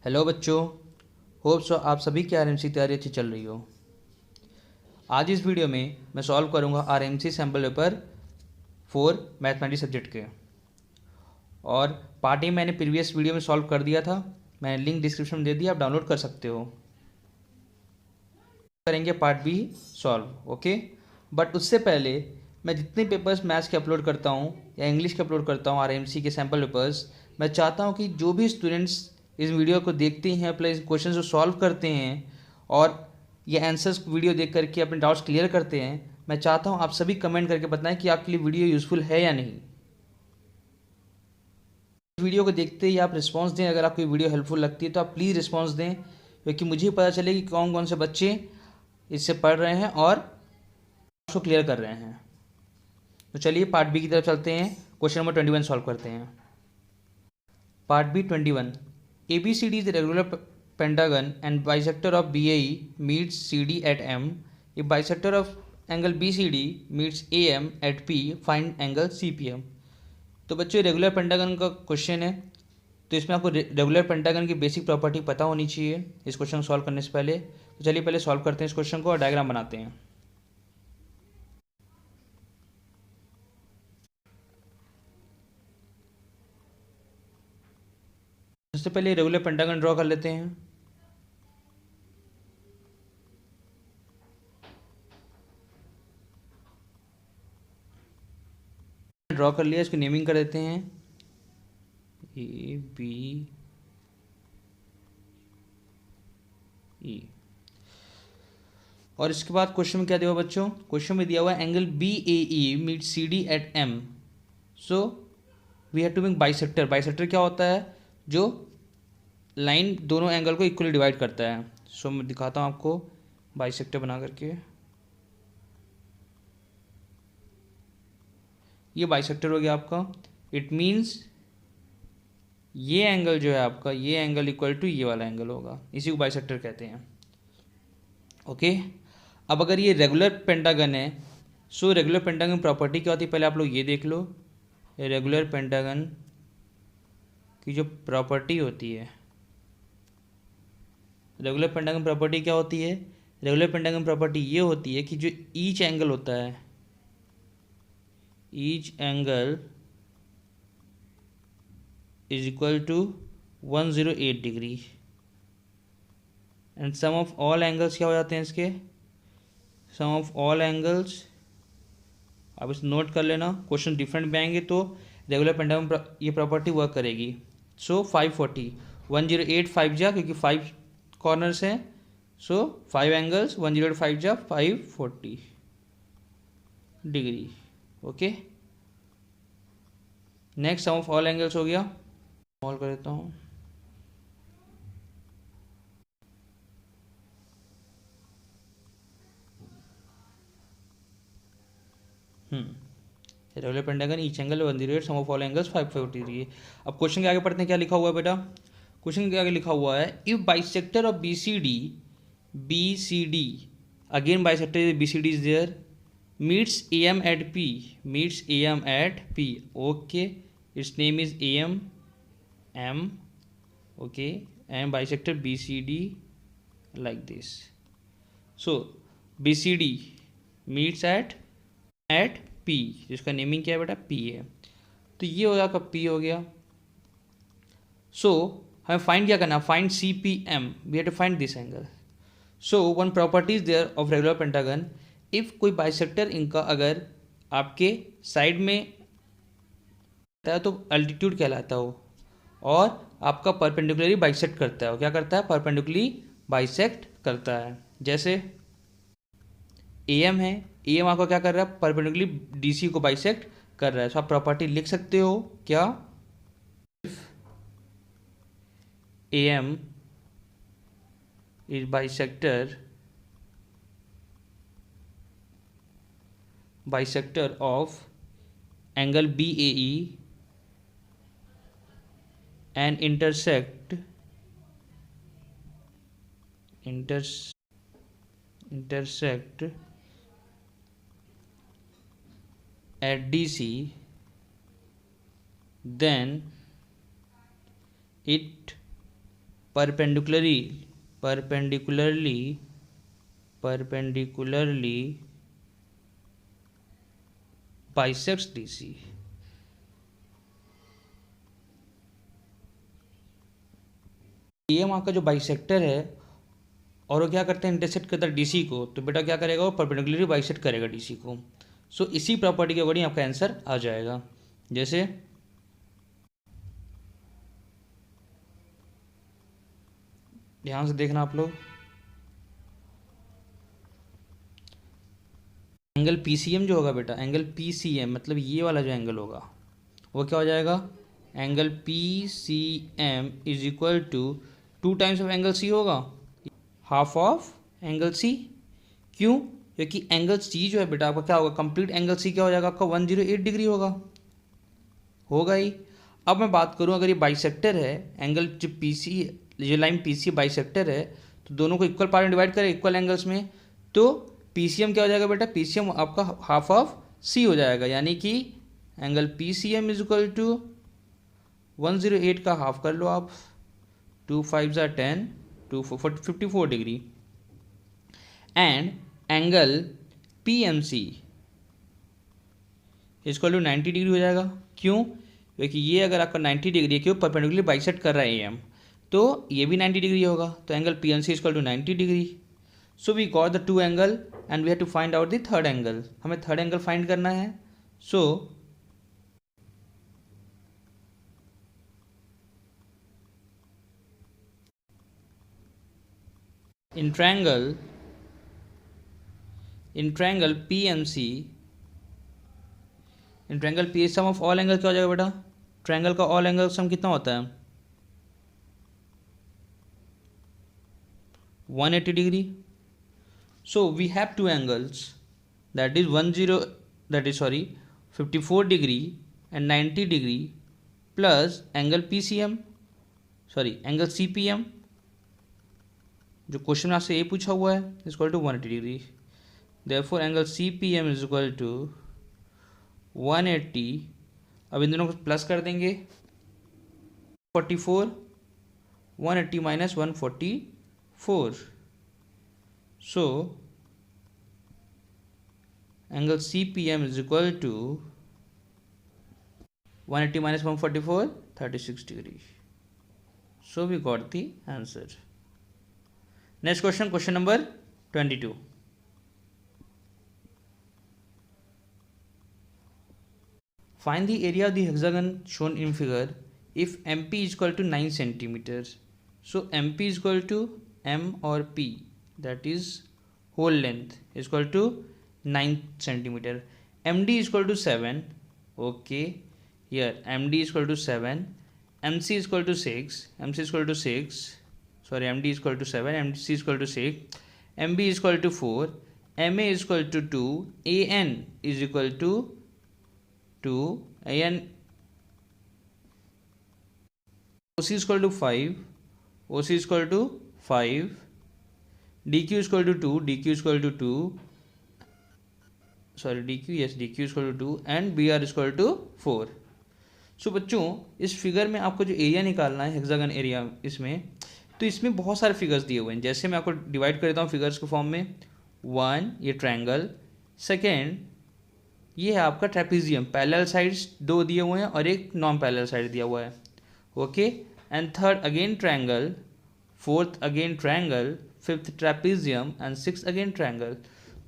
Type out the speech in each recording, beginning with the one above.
Hello बच्चों, hope so आप सभी की आरएमसी तैयारी अच्छी चल रही हो। आज इस वीडियो में मैं सॉल्व करूंगा RMC sample paper 4 mathematics subject के। और पार्ट ए मैंने प्रीवियस वीडियो में सॉल्व कर दिया था, मैंने लिंक डिस्क्रिप्शन में दे दिया, आप डाउनलोड कर सकते हो। करेंगे part B solve, okay. But उससे पहले मैं जितने पेपर्स मैथ्स के अपलोड करता हूँ या इंग्लिश के अपलोड करता हूँ आरएमसी के सैम्पल पेपर्स, मैं चाहता हूँ कि जो भी स्टूडेंट्स इस वीडियो को देखते हैं प्लस क्वेश्चन को सॉल्व करते हैं और ये आंसर्स वीडियो देख करके अपने डाउट्स क्लियर करते हैं, मैं चाहता हूँ आप सभी कमेंट करके बताएं कि आपके लिए वीडियो यूज़फुल है या नहीं। वीडियो को देखते ही आप रिस्पांस दें। अगर आपको वीडियो हेल्पफुल लगती है तो आप प्लीज़ रिस्पांस दें, क्योंकि मुझे पता चले कि कौन कौन से बच्चे इससे पढ़ रहे हैं और उसको क्लियर कर रहे हैं। तो चलिए पार्ट बी की तरफ चलते हैं, क्वेश्चन नंबर 21 सॉल्व करते हैं। Part B 21, A B C D is regular pentagon and bisector of B A meets C D at M. If bisector of angle B C D meets A M at P, find angle C P M. तो बच्चों regular pentagon का question है, तो इसमें आपको regular pentagon की basic property पता होनी चाहिए इस क्वेश्चन को सॉल्व करने से पहले। तो चलिए पहले सॉल्व करते हैं इस क्वेश्चन को और डायग्राम बनाते हैं। सबसे पहले रेगुलर पेंटागन ड्रॉ कर लेते हैं। ड्रॉ कर लिया, इसकी नेमिंग कर देते हैं ए बी ई। और इसके बाद क्वेश्चन में क्या दिया हुआ बच्चों? क्वेश्चन में दिया हुआ है angle B A E meet C D at M. So we have to make bisector. Bisector क्या होता है? जो लाइन दोनों एंगल को इक्वली डिवाइड करता है। सो मैं दिखाता हूँ आपको बाइसेक्टर बना करके। ये बाइसेक्टर हो गया आपका। इट मीन्स ये एंगल जो है आपका, ये एंगल इक्वल टू ये वाला एंगल होगा, इसी को बाइसेक्टर कहते हैं, ओके। अब अगर ये रेगुलर पेंटागन है, सो रेगुलर पेंटागन प्रॉपर्टी क्या होती है पहले आप लोग ये देख लो। रेगुलर पेंटागन की जो प्रॉपर्टी होती है, रेगुलर पेंटागन प्रॉपर्टी क्या होती है? रेगुलर पेंटागन प्रॉपर्टी ये होती है कि जो ईच एंगल होता है, each angle is equal to 108 degree and sum of all angles क्या हो जाते हैं इसके? सम ऑफ ऑल एंगल्स, आप इसे नोट कर लेना, क्वेश्चन डिफरेंट में आएंगे तो रेगुलर पेंटागन ये प्रॉपर्टी वर्क करेगी। सो 540, 108 5 जा, क्योंकि 5 कॉर्नर्स हैं, सो 5 एंगल्स, 108 5 जा 540 degree, okay. Next sum of all angles हो गया, ऑल कर देता हूँ। Regular pentagon each angle 108, sum of all angles 540 degree. अब क्वेश्चन के आगे पढ़ते हैं, क्या लिखा हुआ है बेटा? क्वेश्चन के आगे लिखा हुआ है if bisector of B C D, again bisector B C D is there, meets AM at P, meets AM at P, okay, its name is AM M, okay, and bisector BCD like this. So BCD meets at P, जिसका naming क्या है बेटा? P है। तो ये हो गया आपका P हो गया। सो हमें फाइंड क्या करना? Find C P M, we have to find this angle. So one property is there of regular pentagon, if कोई बाइसेक्टर इनका अगर आपके साइड में है तो अल्टीट्यूड कहलाता हो, और आपका परपेंडिकुलरली बाइसेक्ट करता है। वो क्या करता है? परपेंडिकुलरली बाइसेक्ट करता है। जैसे ए एम है, ए एम आपका क्या कर रहा है? परपेंडिकुलरली डी सी को बाइसेक्ट कर रहा है। तो आप प्रॉपर्टी लिख सकते हो क्या? A M is bisector of angle B A E and intersect at DC, then it perpendicularly bisects DC। AM आपका जो बाइसेक्टर है और वो क्या करता है, इंटरसेक्ट करता है DC को, तो बेटा क्या करेगा, वो परपेंडिकुलरली बाइसेक्ट करेगा DC को। सो इसी प्रॉपर्टी के अकॉर्डिंग आपका आंसर आ जाएगा। जैसे ध्यान से देखना आप लोग, एंगल PCM जो होगा बेटा, एंगल PCM मतलब ये वाला जो एंगल होगा वो क्या हो जाएगा, angle PCM is equal to 2 times of angle C होगा, हाफ ऑफ एंगल C। क्यों, क्योंकि एंगल C जो है बेटा आपका क्या होगा, कंप्लीट एंगल C क्या हो जाएगा आपका 108 डिग्री होगा ही। अब मैं बात करूं, अगर ये बाइसेक्टर है, एंगल जो PC, जो लाइन PC बाइसेक्टर है, तो दोनों को इक्वल पार्ट में डिवाइड करें, इक्वल एंगल्स में, तो PCM क्या हो जाएगा बेटा, PCM आपका हाफ ऑफ C हो जाएगा, यानी कि angle PCM is equal to 108 का हाफ कर लो आप, 2 5 10, 2 54 degree. And angle PMC equal to 90 degree हो जाएगा। क्यों, क्योंकि ये अगर आपका 90 डिग्री है, क्यों, परपेंडिकुलरली बाइसेक्ट कर रहा है AM, तो ये भी 90 डिग्री होगा, तो angle PMC equal to 90 degree. So we got the 2 angle and we have to find out the third angle, हमें थर्ड एंगल फाइंड करना है। So in triangle PMC, in triangle PMC sum of all angle क्या हो जाएगा बेटा, triangle का all angle sum कितना होता है, 180 degree. So we have two angles, that is 54 degree and 90 degree plus angle PCM, angle CPM जो question में आपसे ये पूछा हुआ है, equal to 180 degree. Therefore angle CPM is equal to 180। अब इन दोनों को प्लस कर देंगे, 44, 180 minus 144, so angle CPM is equal to 180 minus 144, 36 degree. So we got the answer. Next question, question number 22. Find the area of the hexagon shown in figure if MP is equal to 9 centimeters. So MP is equal to M or P, that is whole length is equal to 9 centimeter. MD is equal to 7. Okay, here MD is equal to 7, MC is equal to 6, MC is equal to 6, sorry, MD is equal to 7, MC is equal to 6, MB is equal to 4, MA is equal to 2, AN is equal to 2, AN, OC is equal to 5, OC is equal to 5, DQ is equal to 2, DQ is equal to 2, sorry DQ, yes DQ is equal to 2 and BR is equal to 4. सो बच्चों इस figure में आपको जो area निकालना है, hexagon area, इसमें तो इसमें बहुत सारे फिगर्स दिए हुए हैं। जैसे मैं आपको डिवाइड कर देता हूँ फिगर्स के फॉर्म में, 1 ये ट्रायंगल, सेकेंड ये है आपका ट्रेपीजियम, पैरेलल साइड्स 2 दिए हुए हैं और एक नॉन पैरेलल साइड दिया हुआ है, okay, and third again triangle, fourth again triangle, fifth trapezium and six again triangle.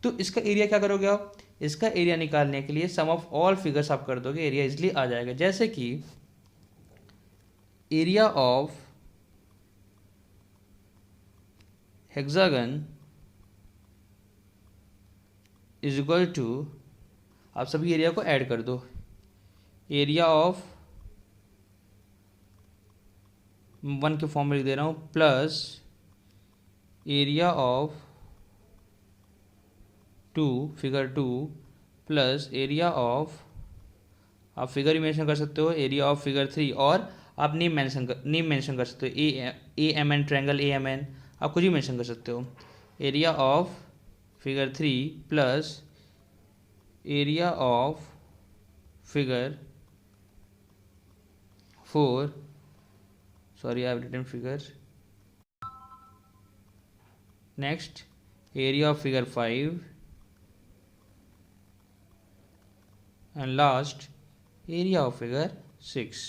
तो इसका एरिया क्या करोगे आप, इसका एरिया निकालने के लिए सम ऑफ ऑल फिगर्स आप कर दोगे, एरिया इजली आ जाएगा। जैसे कि area of hexagon is equal to, आप सभी एरिया को ऐड कर दो, एरिया ऑफ 1 के फॉर्म में लिख दे रहा हूँ, plus area of 2 figure 2 plus area of, आप फिगर ही मेंशन कर सकते हो, एरिया ऑफ फिगर 3, और आप नेम मेंशन कर सकते हो, AMN ट्रायंगल AMN आप कुछ ही मेंशन कर सकते हो, area of figure 3 plus area of figure 4, sorry I have written figure next area of figure 5 and last area of figure 6।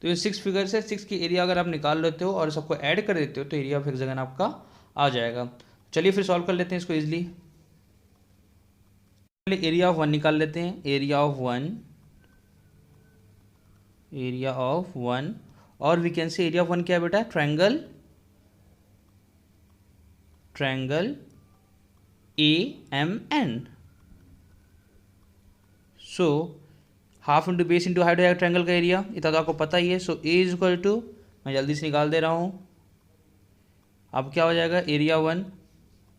तो ये 6 फिगर से 6 की एरिया अगर आप निकाल लेते हो और सबको ऐड कर देते हो तो एरिया ऑफ हेक्सागन आपका आ जाएगा। चलिए फिर सॉल्व कर लेते हैं इसको इजीली। एरिया ऑफ 1 निकाल लेते हैं। एरिया ऑफ 1 और we can say area of 1 क्या है बेटा? Triangle AMN। So half into base into height हो जाएगा ट्रायंगल का एरिया, इतना तो आपको पता ही है। सो A इज इक्वल टू, मैं जल्दी से निकाल दे रहा हूँ, अब क्या हो जाएगा? एरिया 1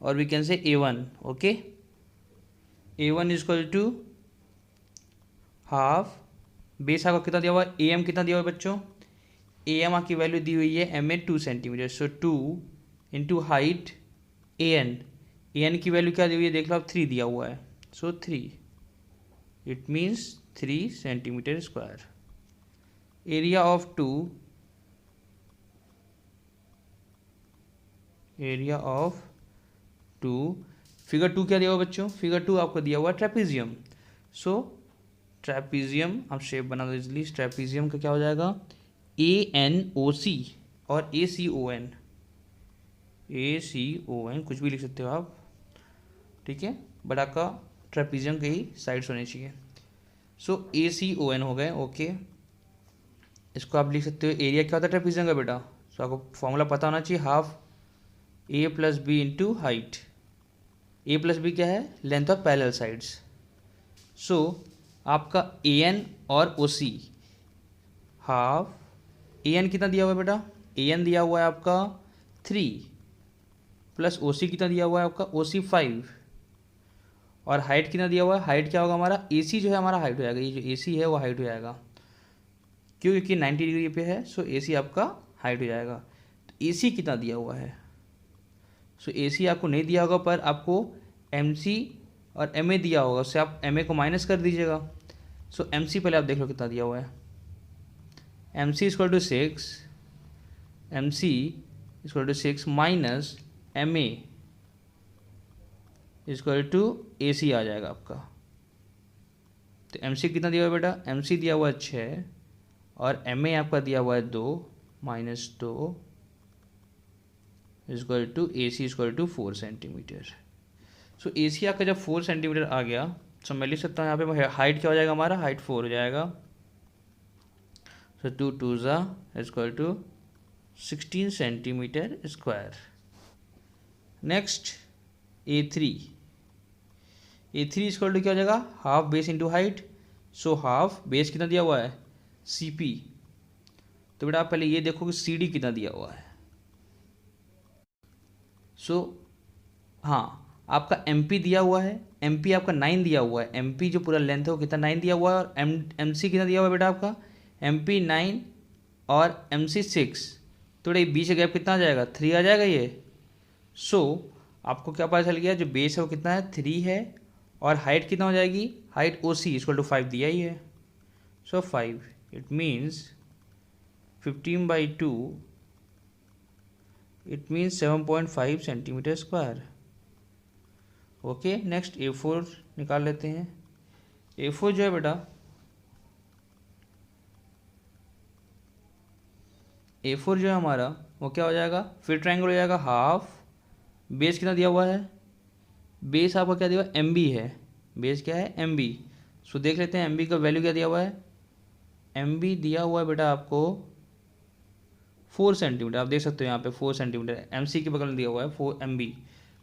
और we can say A1। Okay, A1 is equal to half base आपका कितना दिया हुआ है? AM कितना दिया हुआ है बच्चों? AM आपकी वैल्यू दी हुई है MA 2 centimetre. So 2 into height AN की वैल्यू क्या दी हुई है देख लो आप? 3 दिया हुआ है। सो 3, it means 3 centimetre square. Area of 2 figure 2 क्या दिया हुआ बच्चों? फिगर 2 आपको दिया हुआ ट्रेपेजियम। सो ट्रेपेजियम आप शेप बना दो इजली। ट्रेपेजियम का क्या हो जाएगा? ANOC और ACON कुछ भी लिख सकते हो आप, ठीक है, बट आपका ट्रेपेजियम के ही साइड्स होने चाहिए। सो ACON हो गए। ओके, इसको आप लिख सकते हो। एरिया क्या होता है ट्रेपेजियम का बेटा? सो आपको फॉर्मूला पता होना चाहिए, half A plus B into height. A plus B क्या है? Length of parallel sides. So आपका AN और OC, हाफ AN कितना दिया हुआ है बेटा? AN दिया हुआ है आपका 3 प्लस OC कितना दिया हुआ है आपका? OC 5 और हाइट कितना दिया हुआ है? हाइट क्या होगा हमारा? AC जो है हमारा हाइट हो जाएगा, ये जो AC है वो हाइट हो जाएगा, क्यों? क्योंकि 90 डिग्री पे है। सो AC आपका हाइट हो जाएगा। तो AC कितना दिया हुआ है? सो AC आपको नहीं दिया होगा, पर आपको MC और MA दिया होगा, उससे आप MA को माइनस कर दीजिएगा। सो MC पहले आप देख लो कितना दिया हुआ है। MC equal to 6 minus MA equal to AC आ जाएगा आपका। तो MC कितना दिया हुआ है बेटा? MC दिया हुआ है 6 और MA आपका दिया हुआ है 2 minus 2 equal to AC equal to 4 centimetre. So AC आपका जब 4 सेंटीमीटर आ गया, तो मैं लिख सकता हूँ यहाँ पे हाइट क्या हो जाएगा हमारा? हाइट 4 हो जाएगा। So 2 2 equal to 16 centimetre square. Next A3 equal to क्या हो जाएगा? Half base into height. So half base कितना दिया हुआ है? CP। तो बेटा आप पहले ये देखो कि CD कितना दिया हुआ है। सो हाँ, आपका MP दिया हुआ है। MP आपका 9 दिया हुआ है। MP जो पूरा लेंथ है वो कितना? 9 दिया हुआ है। और MC कितना दिया हुआ है बेटा आपका? MP 9 और MC 6। तो बेटा बीच का गैप कितना आ जाएगा? 3 आ जाएगा ये। सो आपको क्या पता चल गया? जो बेस है वो कितना है? 3 है और हाइट कितना हो जाएगी? हाइट OC इक्वल टू 5 दिया ही है। सो 5, it means 15/2, it means 7.5 centimetre square. Okay, next A4 निकाल लेते हैं। A4 जो है बेटा, A4 जो है हमारा वो क्या हो जाएगा? फिर ट्रायंगल हो जाएगा। हाफ बेस कितना दिया हुआ है? बेस आपका क्या दिया हुआ है? MB है। बेस क्या है? MB। सो देख लेते हैं MB का वैल्यू क्या दिया हुआ है। MB दिया हुआ है बेटा आपको 4 सेंटीमीटर। आप देख सकते हो यहाँ पे 4 सेंटीमीटर MC के बगल में दिया हुआ है। 4 MB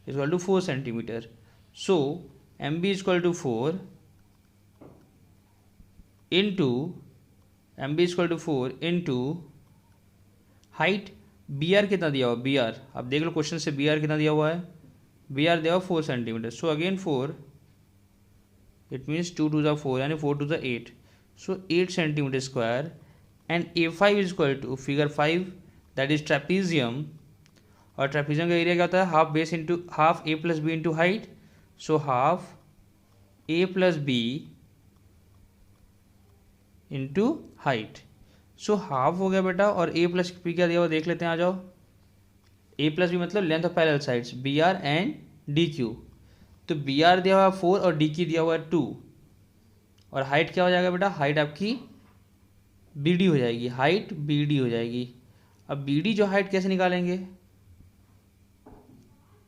equal to 4 centimetre. So MB equal to 4 into height BR कितना दिया हुआ है? BR आप देख लो क्वेश्चन से, BR कितना दिया हुआ है? BR दिया हुआ 4 centimetre. So again 4, it means 2 2 4 यानी 4 2 8। So 8 centimetre square. And A5 is equal to figure 5 that is trapezium. और ट्रेपेजियम का एरिया क्या होता है? Half base into half A plus B into height. So half A plus B into height. So half हो गया बेटा, और A plus B क्या दिया हुआ देख लेते हैं, आ जाओ। ए प्लस बी मतलब length of parallel sides B R and D Q. तो बी आर दिया हुआ है 4 और डी क्यू दिया हुआ है 2, और हाइट क्या हो जाएगा बेटा, हाइट आपकी बी डी हो जाएगी, हाइट बी डी हो जाएगी। अब बी डी जो हाइट कैसे निकालेंगे,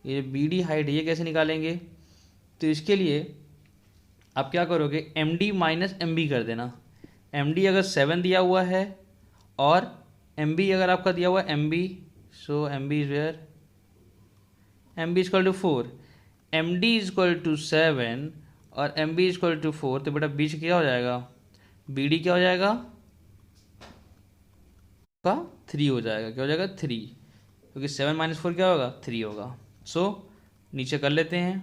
ये बी डी हाइट ये कैसे निकालेंगे, तो इसके लिए आप क्या करोगे, M D minus M B कर देना। एम डी अगर 7 दिया हुआ है और एम बी अगर आपका दिया हुआ है M B, so M B is where, M B is equal to 4, M D is equal to 7 और एम बी इजक्वल टू 4, तो बेटा बीच क्या हो जाएगा, बी डी क्या हो जाएगा का 3 हो जाएगा, क्या हो जाएगा 3, क्योंकि 7 माइनस 4 क्या होगा 3 होगा। सो नीचे कर लेते हैं,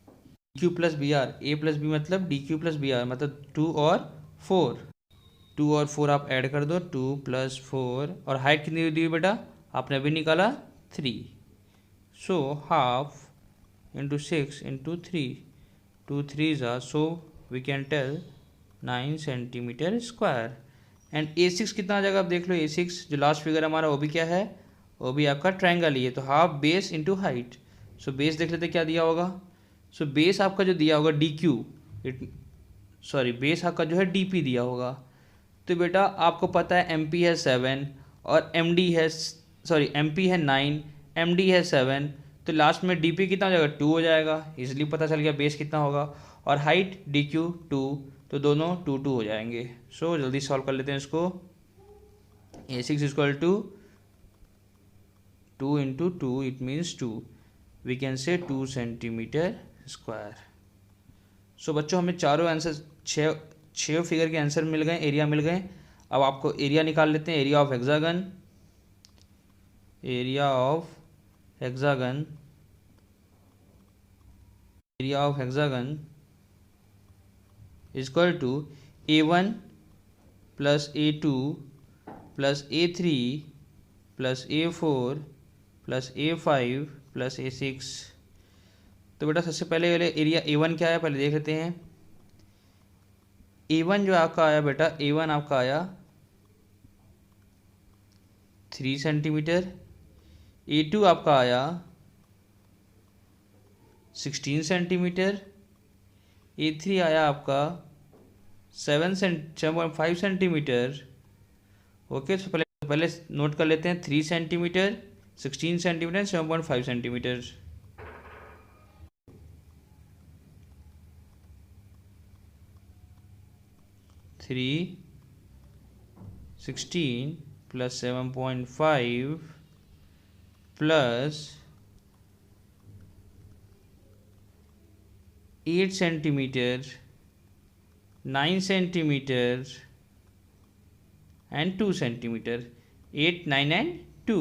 D Q plus B R, A plus B मतलब D Q plus B R मतलब 2 और 4, 2 और 4 आप ऐड कर दो, 2 प्लस 4, और हाइट कितनी दी हुई बेटा आपने अभी निकाला 3, सो हाफ इंटू 6 इंटू 3, 2 3 ज़ा, so we can tell 9 centimetre square. And A6 कितना आ जाएगा आप देख लो, A6 जो लास्ट फिगर हमारा वो भी क्या है, वो भी आपका ट्रायंगल ही है, तो half base into height. So base देख लेते क्या दिया होगा, सो बेस आपका जो दिया होगा डी क्यू, सॉरी बेस आपका जो है डी पी दिया होगा। तो बेटा आपको पता है एम पी है 7 और एम डी है, सॉरी एम पी है 9, एम डी है 7, तो लास्ट में डी पी कितना हो जाएगा 2 हो जाएगा, इसलिए पता चल गया बेस कितना होगा, और हाइट डी क्यू 2, तो दोनों 2 2 हो जाएंगे। सो जल्दी सॉल्व कर लेते हैं इसको, A6 equal to 2 into 2 it means 2, we can say 2 centimetre square. सो बच्चों हमें चारों आंसर, छः फिगर के आंसर मिल गए, एरिया मिल गए। अब आपको एरिया निकाल लेते हैं, area of hexagon, area of hexagon, area of hexagon equal to A1 plus A2 plus A3 plus A4 plus A5 plus A6। तो बेटा सबसे पहले एरिया A1 क्या आया पहले देख लेते हैं। A1 जो आपका आया बेटा, A1 आपका आया 3 सेंटीमीटर, A2 आपका आया 16 सेंटीमीटर, A3 आया आपका 7.5 सेंटीमीटर। ओके, तो पहले नोट कर लेते हैं, 3 centimetre, 16 centimetre, 7.5 centimetre. Three 16 plus 7.5 plus 8 centimetre, 9 centimetre and 2 centimetre, 8 9 and 2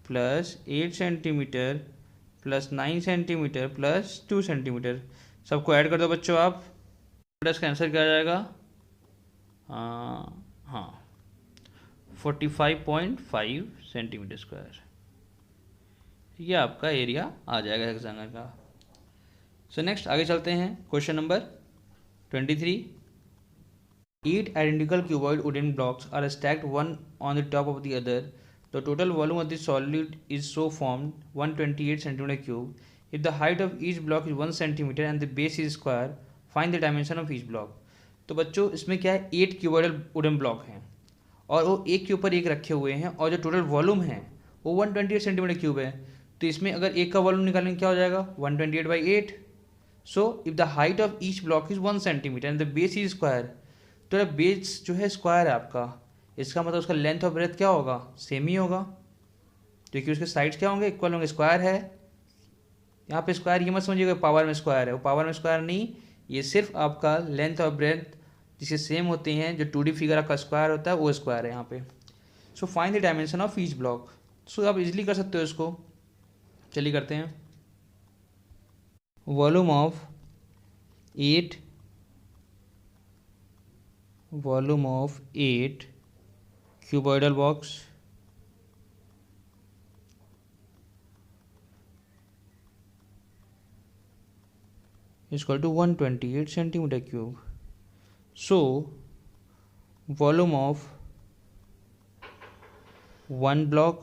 plus 8 centimetre plus 9 centimetre plus 2 centimetre, सबको ऐड कर दो बच्चों आप, इसका आंसर क्या आ जाएगा, हाँ 45.5 सेंटीमीटर स्क्वायर, ये आपका एरिया आ जाएगा हेक्सागन का। सो नेक्स्ट आगे चलते हैं, question number 23। 8 identical cuboid wooden blocks are stacked one on the top of the other. The total volume of the solid is so formed 128 centimeter cube. If the height of each block is 1 centimeter and the base is square, find the dimension of each block. तो बच्चों इसमें क्या है, 8 cuboidal wooden block हैं और वो एक के ऊपर एक रखे हुए हैं, और जो टोटल वॉल्यूम है वो 128 सेंटीमीटर क्यूब है। तो इसमें अगर एक का वॉल्यूम निकालेंगे क्या हो जाएगा, 128/8। So if the height of each block is 1 centimetre and the base is square, तो बेस जो है स्क्वायर है आपका, इसका मतलब उसका लेंथ और ब्रेथ क्या होगा, सेम ही होगा, क्योंकि उसके साइड्स क्या होंगे, इक्वल होंगे, स्क्वायर है। यहाँ पे स्क्वायर ये मत समझिएगा पावर में स्क्वायर है, वो पावर में स्क्वायर नहीं, ये सिर्फ आपका लेंथ और ब्रेथ जिससे सेम होते हैं, जो 2D फिगर आपका स्क्वायर होता है वो स्क्वायर है यहाँ पे। So find the dimension of each block. So आप इजीली कर सकते हो इसको, चलिए करते हैं। Volume of 8 cuboidal box is equal to 128 centimeter cube. So volume of 1 block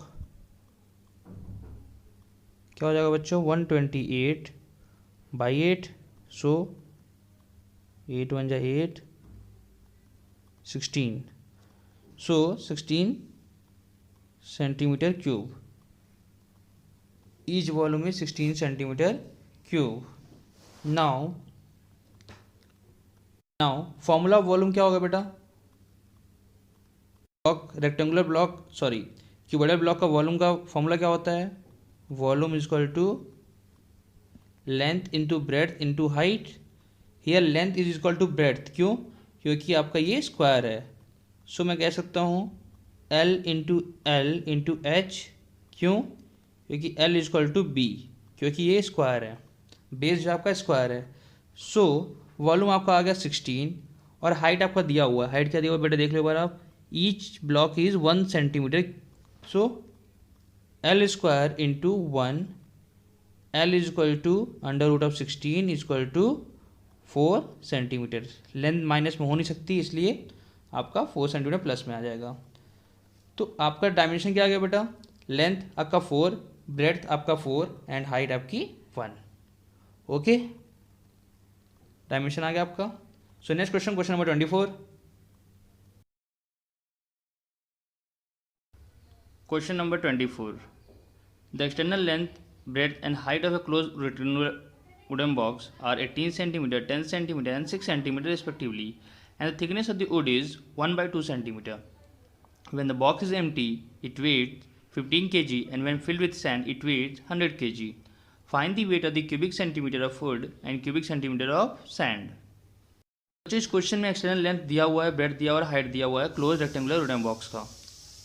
क्या हो जाएगा बच्चों, 128 बाई 8, सो 8 1 जा 8, 16, so 16 centimetre cube, each volume is 16 centimetre cube. Now formula of volume क्या होगा बेटा, block rectangular block sorry cuboidal block का volume का फॉर्मूला क्या होता है, volume is equal to length into breadth into height. Here length is equal to breadth, क्यों, क्योंकि आपका ये स्क्वायर है, सो मैं कह सकता हूँ L इंटू एच, क्यों, क्योंकि L is equal to B, क्योंकि ये स्क्वायर है, बेस जो आपका स्क्वायर है। सो वॉल्यूम आपका आ गया 16 और हाइट आपका दिया हुआ है, हाइट क्या दिया हुआ बेटा देख लो एक बार आप, each block is 1 centimetre, so L square into 1, L is equal to under root of 16 is equal to 4 centimetre. Length minus में हो नहीं सकती, इसलिए आपका 4 सेंटीमीटर प्लस में आ जाएगा। तो आपका डायमेंशन क्या आ गया बेटा, लेंथ आपका 4, ब्रेड्थ आपका 4 एंड हाइट आपकी 1। ओके, डायमेंशन आ गया आपका। So next question, question number 24। Question number 24, the external length, breadth and height of a closed rectangular wooden box are 18 cm, 10 cm and 6 cm respectively, and the thickness of the wood is 1 by 2 cm. When the box is empty, it weighs 15 kg, and when filled with sand, it weighs 100 kg. Find the weight of the cubic centimeter of wood and cubic centimeter of sand. तो इस question में external length दिया हुआ है, breadth दिया हुआ है, height दिया हुआ है क्लोज रेक्टेंगुलर वुडन बॉक्स का,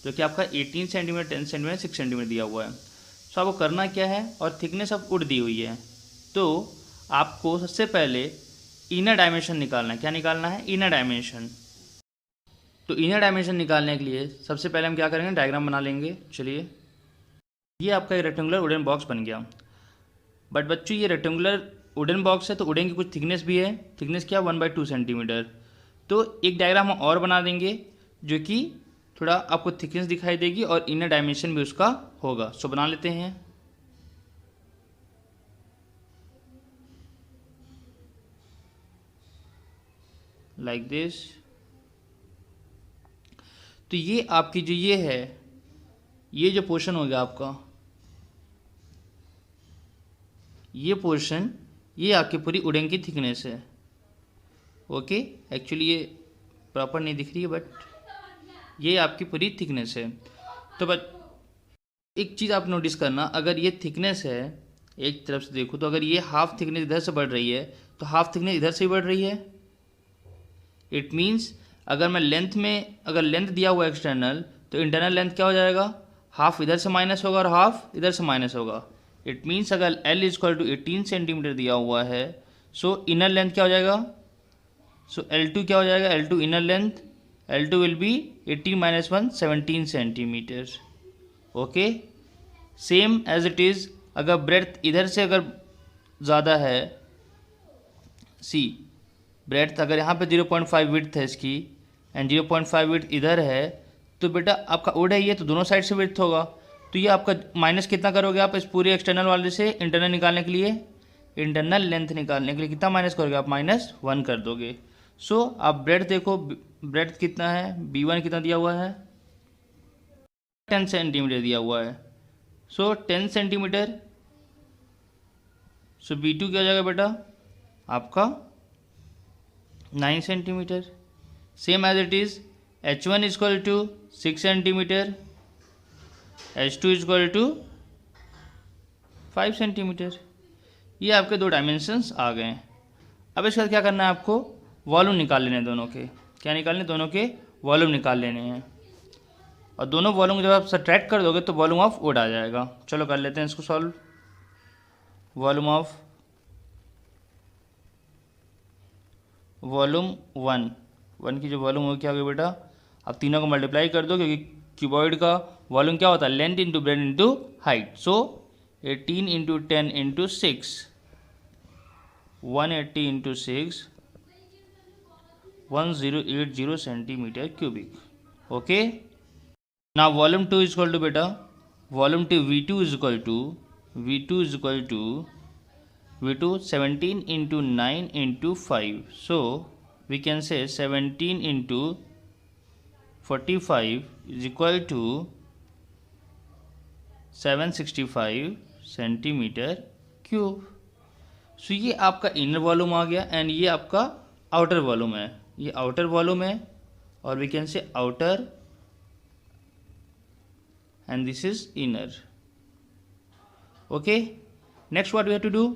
जो कि आपका 18 सेंटीमीटर, 10 सेंटीमीटर, 6 सेंटीमीटर दिया हुआ है। सो आपको करना क्या है, और थिकनेस ऑफ वुड दी हुई है, तो आपको सबसे पहले इनर डायमेंशन निकालना है। क्या निकालना है, इनर डायमेंशन। तो इनर डायमेंशन निकालने के लिए सबसे पहले हम क्या करेंगे, डायग्राम बना लेंगे। चलिए, ये आपका एक रेक्टेंगुलर वुडन बॉक्स बन गया, बट बच्चों ये रेक्टेंगुलर वुडन बॉक्स है तो वुडन की कुछ थिकनेस भी है, थिकनेस क्या, 1 by 2 सेंटीमीटर। तो एक डायग्राम हम और बना देंगे जो कि थोड़ा आपको थिकनेस दिखाई देगी और इनर डायमेंशन भी उसका होगा। सो बना लेते हैं। Like this. तो ये आपकी जो ये है, ये जो पोर्शन हो गया आपका, ये पोर्शन, ये आपकी पूरी वुडन की थिकनेस है। ओके, एक्चुअली ये प्रॉपर नहीं दिख रही है, बट ये आपकी पूरी थिकनेस है। तो बट एक चीज़ आप नोटिस करना, अगर ये थिकनेस है, एक तरफ से देखो तो अगर ये हाफ थिकनेस इधर से बढ़ रही है तो हाफ थिकनेस इधर से ही बढ़ रही है। इट मीन्स अगर मैं लेंथ में, अगर लेंथ दिया हुआ है एक्सटर्नल, तो इंटरनल लेंथ क्या हो जाएगा, हाफ इधर से माइनस होगा और हाफ इधर से माइनस होगा। इट मीन्स अगर L is equal to 18 centimetre दिया हुआ है, सो इनर लेंथ क्या हो जाएगा, सो L2 क्या हो जाएगा, L2 inner length, L2 will be 18 - 1 17 centimetre. Okay, same as it is अगर ब्रेड्थ इधर से अगर ज़्यादा है, सी ब्रेड्थ अगर यहाँ पे 0.5 विड्थ है इसकी एंड 0.5 विड्थ इधर है, तो बेटा आपका वुड है ये, तो दोनों साइड से विड्थ होगा। तो ये आपका माइनस कितना करोगे आप इस पूरे एक्सटर्नल वाले से इंटरनल निकालने के लिए, इंटरनल लेंथ निकालने के लिए कितना माइनस करोगे आप, -1 कर दोगे। सो आप ब्रेड्थ देखो, ब्रेड्थ कितना है, B1 कितना दिया हुआ है, 10 सेंटीमीटर दिया हुआ है। सो 10 सेंटीमीटर, सो B2 क्या हो जाएगा बेटा आपका 9 centimetre. Same as it is H1 is equal to 6 centimetre, H2 is equal to 5 centimetre. ये आपके दो डायमेंशंस आ गए। अब इसके बाद क्या करना है आपको, वॉल्यूम निकाल लेने हैं दोनों के। क्या निकालने, दोनों के वॉल्यूम निकाल लेने हैं, और दोनों वॉल्यूम जब आप सब्ट्रैक्ट कर दोगे तो वॉल्यूम ऑफ वुड आ जाएगा। चलो कर लेते हैं इसको सॉल्व। वॉल्यूम 1 की जो वॉल्यूम होगी क्या होगी बेटा, आप तीनों को मल्टीप्लाई कर दो, क्योंकि क्यूबॉइड का वॉल्यूम क्या होता है, length into breadth into height. So 18 × 10 × 6, 180 × 6, 1080 centimetre cubic. Okay. Now volume 2 is equal to बेटा, volume 2 V2 is equal to V2 17 into 9 into 5. So we can say 17 into 45 is equal to 765 centimetre cube. So ये आपका inner volume आ गया and ये आपका outer volume है. ये outer volume है और we can say outer and this is inner. Okay, next what we have to do,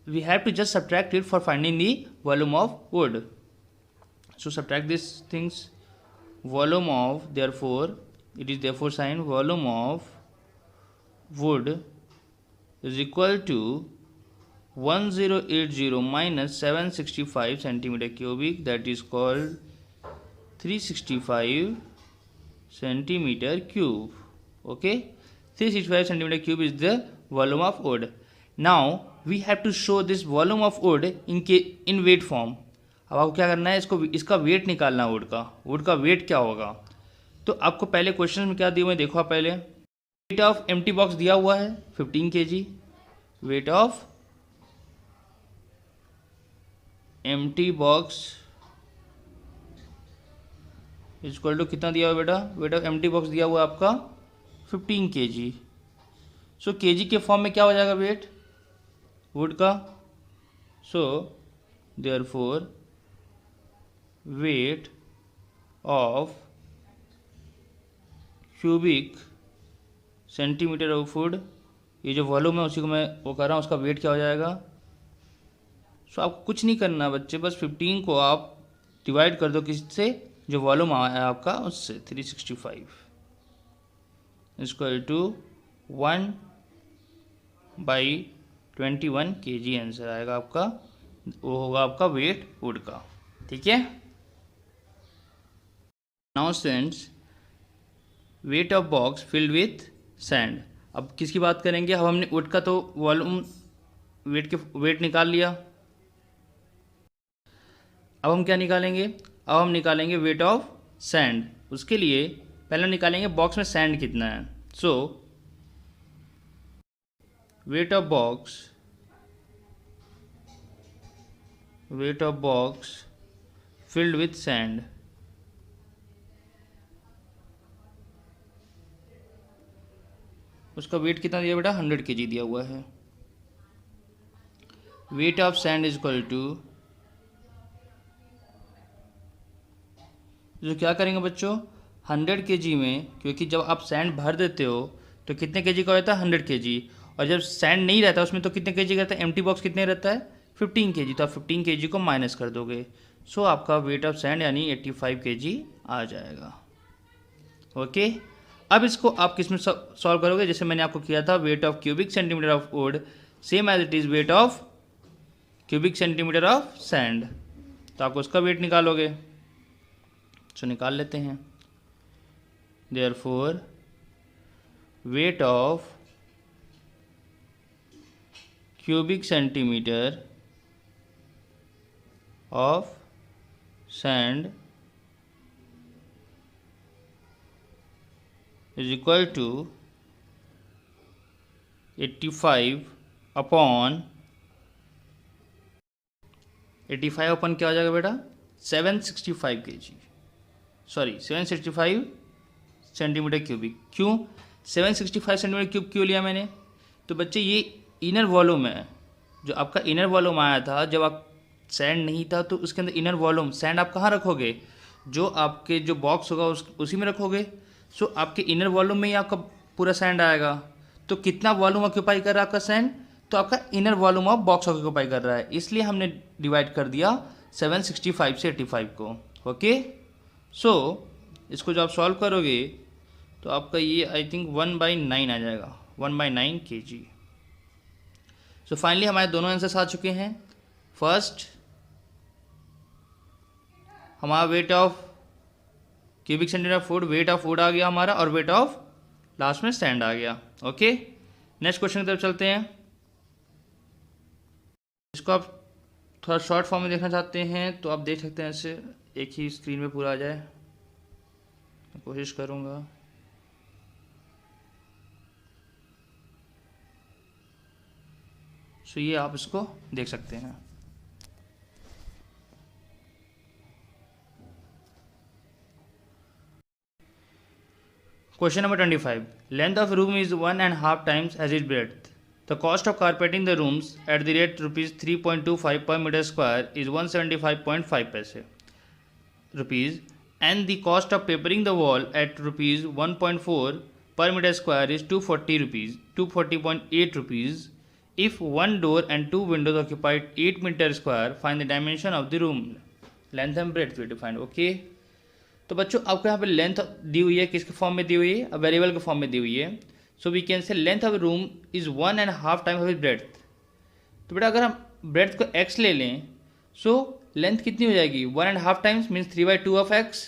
we have to just subtract it for finding the volume of wood. So subtract these things. Volume of, therefore it is therefore sign volume of wood is equal to 1080 minus 765 centimeter cubic, that is called 365 centimeter cube. Okay, 365 centimeter cube is the volume of wood. Now we have to show this volume of wood in weight form. अब आपको क्या करना है, इसका wait निकालना है. Would का wait क्या होगा. तो आपको पहले क्वेश्चन में क्या दिए हुए देखो. आप पहले वेट ऑफ एम्प्टी बॉक्स दिया हुआ है 15 kg. Weight of empty box is equal to कितना दिया हुआ बेटा, वेट ऑफ एम्प्टी बॉक्स दिया हुआ है आपका 15 kg. सो केजी के फॉर्म में क्या हो जाएगा वेट वुड का. So therefore weight of cubic centimetre of would, ये जो वॉल्यूम है उसी को मैं वो कर रहा हूँ, उसका वेट क्या हो जाएगा. सो आपको कुछ नहीं करना बच्चे, बस 15 को आप डिवाइड कर दो किससे, जो वॉल्यूम आया आपका उससे, 365 इक्वल टू 1/21 kg आंसर आएगा आपका. वो होगा आपका वेट वुड का. ठीक है. Now students, weight of box filled with sand. अब किसकी बात करेंगे. अब हमने वुड का तो वॉल्यूम वेट निकाल लिया. अब हम क्या निकालेंगे, अब हम निकालेंगे वेट ऑफ सैंड. उसके लिए पहले निकालेंगे बॉक्स में सैंड कितना है. So weight of box filled with sand. उसका वेट कितना दिया बेटा, 100 kg दिया हुआ है. Weight of sand is equal to, जो क्या करेंगे बच्चों, 100 kg में, क्योंकि जब आप सैंड भर देते हो तो कितने kg का रहता है, 100 kg. और जब सैंड नहीं रहता उसमें तो कितने kg का रहता है, एम्प्टी बॉक्स कितने रहता है, 15 kg. तो आप 15 kg को माइनस कर दोगे. सो आपका वेट ऑफ सैंड यानी 85 kg आ जाएगा. ओके, अब इसको आप किस में सॉल्व करोगे, जैसे मैंने आपको किया था, weight of cubic centimetre of wood same as it is weight of cubic centimetre of sand. तो आपको उसका वेट निकालोगे. सो निकाल लेते हैं. Therefore weight of cubic centimeter of sand is equal to 85 upon 85 अपन क्या हो जाएगा बेटा, 765 kg, सॉरी 765 सेंटीमीटर क्यूबिक. क्यों 765 सेंटीमीटर क्यूब क्यों लिया मैंने, तो बच्चे ये इनर वॉल्यूम है. जो आपका इनर वॉल्यूम आया था जब आप सैंड नहीं था, तो उसके अंदर इनर वॉल्यूम सैंड आप कहाँ रखोगे, जो आपके जो बॉक्स होगा उसी में रखोगे. सो आपके इनर वॉल्यूम में ही आपका पूरा सैंड आएगा. तो कितना वॉल्यूम ऑक्यूपाई कर रहा है आपका सैंड, तो आपका inner volume of box occupy कर रहा है. इसलिए हमने डिवाइड कर दिया 765 से 85 को. ओके, सो इसको जो आप सॉल्व करोगे तो आपका ये आई थिंक 1/9 आ जाएगा, 1/9 kg. सो फाइनली हमारे दोनों आंसर्स आ चुके हैं. फर्स्ट हमारा weight of cubic centimetre food, weight of food आ गया हमारा, और वेट ऑफ लास्ट में सैंड आ गया. ओके, नेक्स्ट क्वेश्चन की तरफ चलते हैं. इसको आप थोड़ा शॉर्ट फॉर्म में देखना चाहते हैं तो आप देख सकते हैं, ऐसे एक ही स्क्रीन पे पूरा आ जाए. मैं कोशिश करूँगा. सो ये आप इसको देख सकते हैं। Question number 25. Length of room is 1.5 times as its breadth. The cost of carpeting the rooms at the rate rupees 3.25 per meter square is 175.5 paise rupees, and the cost of papering the wall at rupees 1.4 per meter square is 240 rupees 240.8 rupees. If one door and two windows occupy 8 meter square, find the dimension of the room. Length and breadth we defined. Okay. तो बच्चों आपको यहाँ पे length दी हुई है, किसके form में दी हुई है? वेरिएबल के फॉर्म में दी हुई है। So we can say length of room is 1.5 time of breadth. तो बेटा अगर हम ब्रेड्थ को x ले लें, सो लेंथ कितनी हो जाएगी? 1.5 times means 3/2 of x।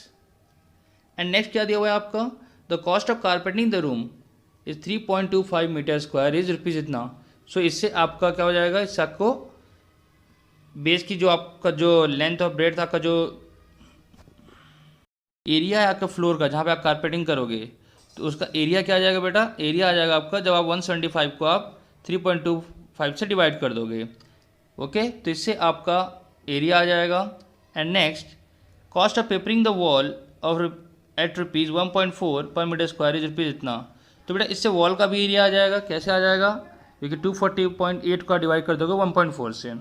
And next क्या दिया हुआ है आपका? The cost of carpeting the room is 3.25 metre square is rupees इतना। सो इससे आपका क्या हो जाएगा? इससे आपको बेस की जो आपका जो लेंथ और ब्रेड्थ आपका जो एरिया है आपका फ्लोर का, जहाँ पे आप कारपेटिंग करोगे, तो उसका एरिया क्या आ जाएगा बेटा? एरिया आ जाएगा आपका, जब आप 175 को आप 3.25 से डिवाइड कर दोगे। ओके, तो इससे आपका एरिया आ जाएगा। And next, cost of papering the wall of at rupees 1.4 per metre square is rupees इतना। तो बेटा इससे वॉल का भी एरिया आ जाएगा। कैसे आ जाएगा? क्योंकि 240.8 का डिवाइड कर दोगे 1.4 से।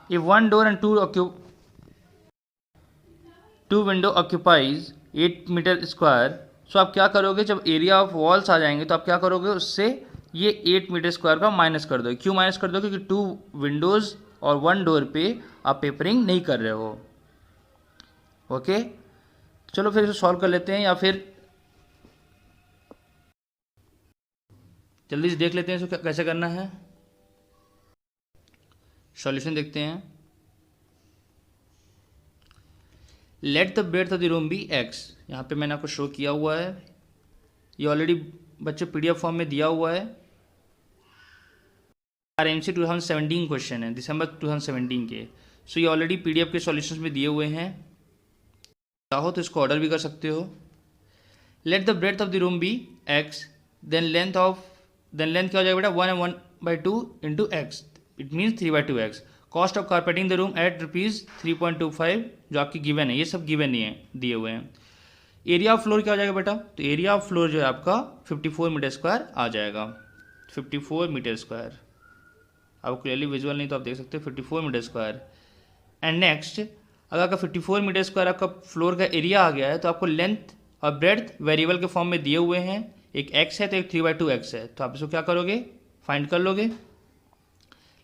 If one door and two window occupies 8 metre square, so आप क्या करोगे? जब एरिया ऑफ वॉल्स आ जाएंगे तो आप क्या करोगे? उससे ये 8 मीटर स्क्वायर का माइनस कर दोगे। क्यों माइनस कर दोगे? क्योंकि 2 विंडोज़ और 1 डोर पे आप पेपरिंग नहीं कर रहे हो। ओके, चलो फिर इसे सॉल्व कर लेते हैं, या फिर जल्दी से देख लेते हैं इसको कैसे करना है। सॉल्यूशन देखते हैं। Let the breadth of the room be x। यहाँ पे मैंने आपको शो किया हुआ है, ये ऑलरेडी बच्चों PDF फॉर्म में दिया हुआ है। RMC 2017 क्वेश्चन है, दिसंबर 2017 के। सो ये ऑलरेडी PDF के सॉल्यूशंस में दिए हुए हैं, चाहो तो इसको ऑर्डर भी कर सकते हो। Let the breadth of the room be x, then length क्या हो जाएगा बेटा? 1/2 into x, it means 3/2x। Cost of carpeting the room at rupees 3.25 जो आपकी गिवन है, ये सब गिवन नहीं है, दिए हुए हैं। एरिया ऑफ फ्लोर क्या हो जाएगा बेटा? तो एरिया ऑफ फ्लोर जो है आपका 54 मीटर स्क्वायर आ जाएगा। 54 मीटर स्क्वायर, आपको क्लियरली विजुअल नहीं तो आप देख सकते हो, 54 मीटर स्क्वायर। एंड नेक्स्ट, अगर आपका 54 मीटर स्क्वायर आपका फ्लोर का एरिया आ गया है, तो आपको लेंथ और ब्रेड्थ वेरिएबल के फॉर्म में दिए हुए हैं। एक x है तो एक 3/2x है, तो आप इसको क्या करोगे? फाइंड कर लोगे।